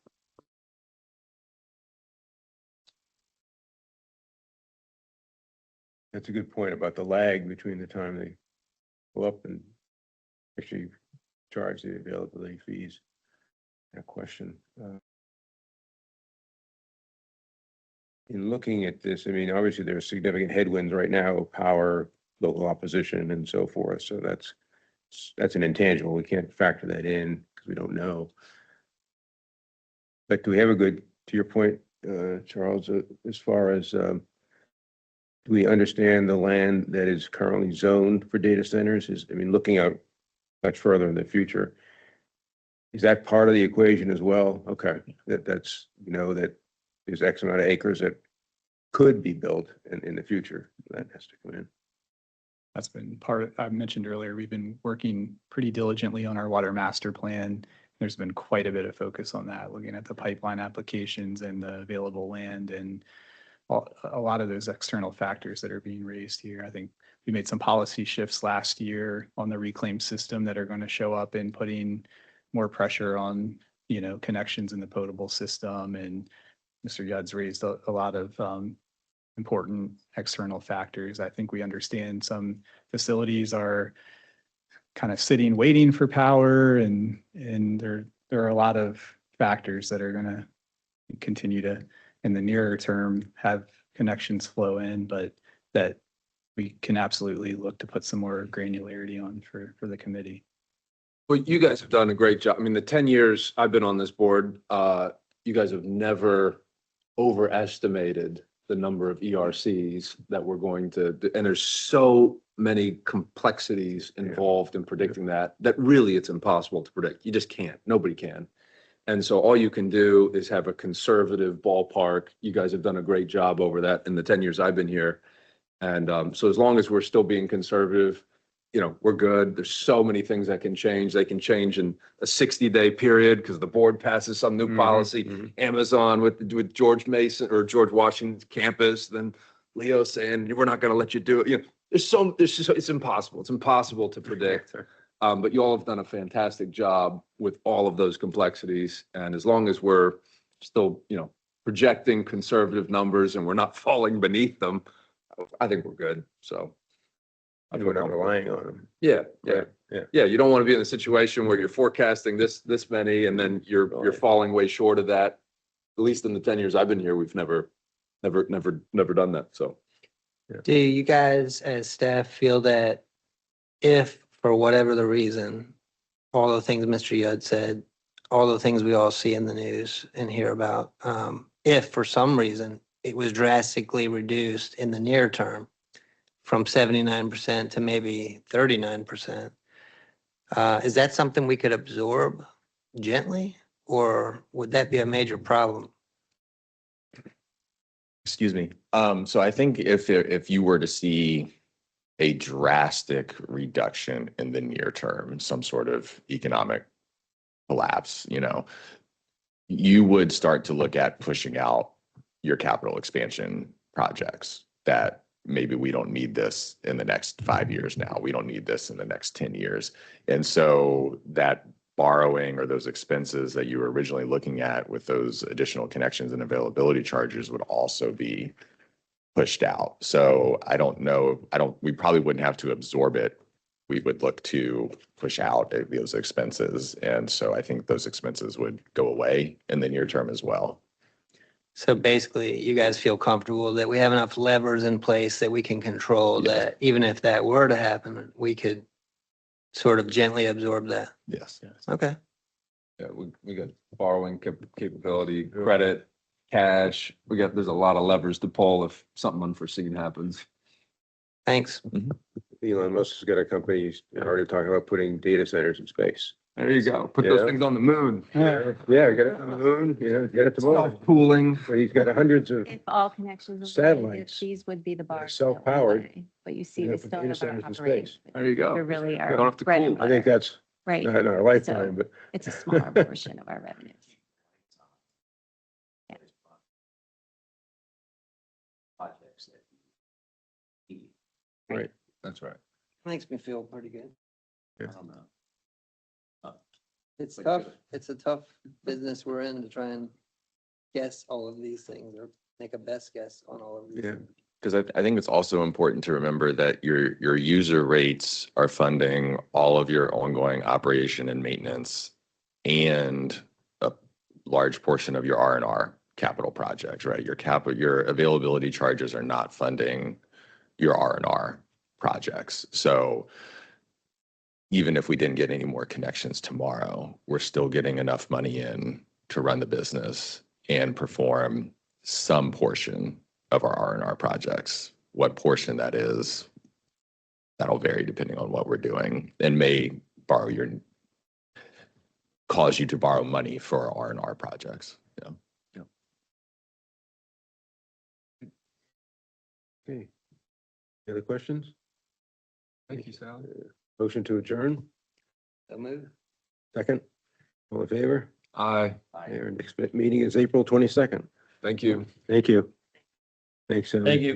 That's a good point about the lag between the time they go up and actually charge the availability fees. That question. In looking at this, I mean, obviously there are significant headwinds right now, power, local opposition and so forth. So that's an intangible. We can't factor that in because we don't know. But do we have to your point, Charles, as far as, do we understand the land that is currently zoned for data centers? Looking out much further in the future, is that part of the equation as well? Okay, that's, you know, that there's X amount of acres that could be built in the future. That has to come in. That's been I mentioned earlier, we've been working pretty diligently on our water master plan. There's been quite a bit of focus on that, looking at the pipeline applications and the available land and a lot of those external factors that are being raised here. I think we made some policy shifts last year on the reclaim system that are going to show up in putting more pressure on, you know, connections in the potable system. And Mr. Yudd's raised a lot of important external factors. I think we understand some facilities are kind of sitting, waiting for power, and there are a lot of factors that are going to continue to, in the nearer term, have connections flow in, but that we can absolutely look to put some more granularity on for the committee. Well, you guys have done a great job. I mean, the 10 years I've been on this board, you guys have never overestimated the number of ERCs that we're going to, and there's so many complexities involved in predicting that really it's impossible to predict. You just can't. Nobody can. And so all you can do is have a conservative ballpark. You guys have done a great job over that in the 10 years I've been here. And so as long as we're still being conservative, you know, we're good. There's so many things that can change. They can change in a 60-day period because the board passes some new policy. Amazon with George Mason or George Washington's campus, then Leo saying, we're not going to let you do it. You know, it's impossible. It's impossible to predict. But you all have done a fantastic job with all of those complexities. And as long as we're still, you know, projecting conservative numbers and we're not falling beneath them, I think we're good. So. And we're not relying on them. Yeah, Yeah. yeah. You don't want to be in a situation where you're forecasting this many and then you're Right. falling way short of that. At least in the 10 years I've been here, we've never done that. So. Do you guys as staff feel that if, for whatever the reason, all the things Mr. Yudd said, all the things we all see in the news and hear about, if for some reason it was drastically reduced in the near term from 79% to maybe 39%, is that something we could absorb gently, or would that be a major problem? Excuse me. So I think if you were to see a drastic reduction in the near term, some sort of economic collapse, you know, you would start to look at pushing out your capital expansion projects that maybe we don't need this in the next 5 years now. We don't need this in the next 10 years. And so that borrowing or those expenses that you were originally looking at with those additional connections and availability charges would also be pushed out. So I don't know, we probably wouldn't have to absorb it. We would look to push out those expenses. And so I think those expenses would go away in the near term as well. So basically, you guys feel comfortable that we have enough levers in place that we can control, that even if that were to happen, we could sort of gently absorb that? Yes. Okay. Yeah, we got borrowing capability, credit, cash. There's a lot of levers to pull if something unforeseen happens. Thanks. Elon Musk has got a company, he's already talking about putting data centers in space. There you go. Put Yeah. those things on the moon. Yeah, get it on the moon, get it to Mars. Self-cooling. But he's got hundreds of, If all connections. are Satellites. These would be the bars. self-powered. But you see, Yeah, we put still data have our centers in operating. space. There you go. They're really Don't our have to bread and cool. I think butter, that's right? not in our lifetime, but It's a smaller portion of our revenues. Right. That's right. Makes me feel pretty good. Yeah. I don't know. It's Like tough. to- It's a tough business we're in to try and guess all of these things or make a best guess on all of these. yeah. things. Because I think it's also important to remember that your user rates are funding all of your ongoing operation and maintenance and a large portion of your R&R capital projects, right? Your availability charges are not funding your R&R projects. So even if we didn't get any more connections tomorrow, we're still getting enough money in to run the business and perform some portion of our R&R projects. What portion that is, that'll vary depending on what we're doing and may cause you to borrow money for R&R projects. Yeah. Okay. Any other questions? Thank you, Sally. Motion to adjourn, So move. second, all in favor? Aye. Our next meeting is April 22nd. Thank you. Thank you. Thanks. Thank you.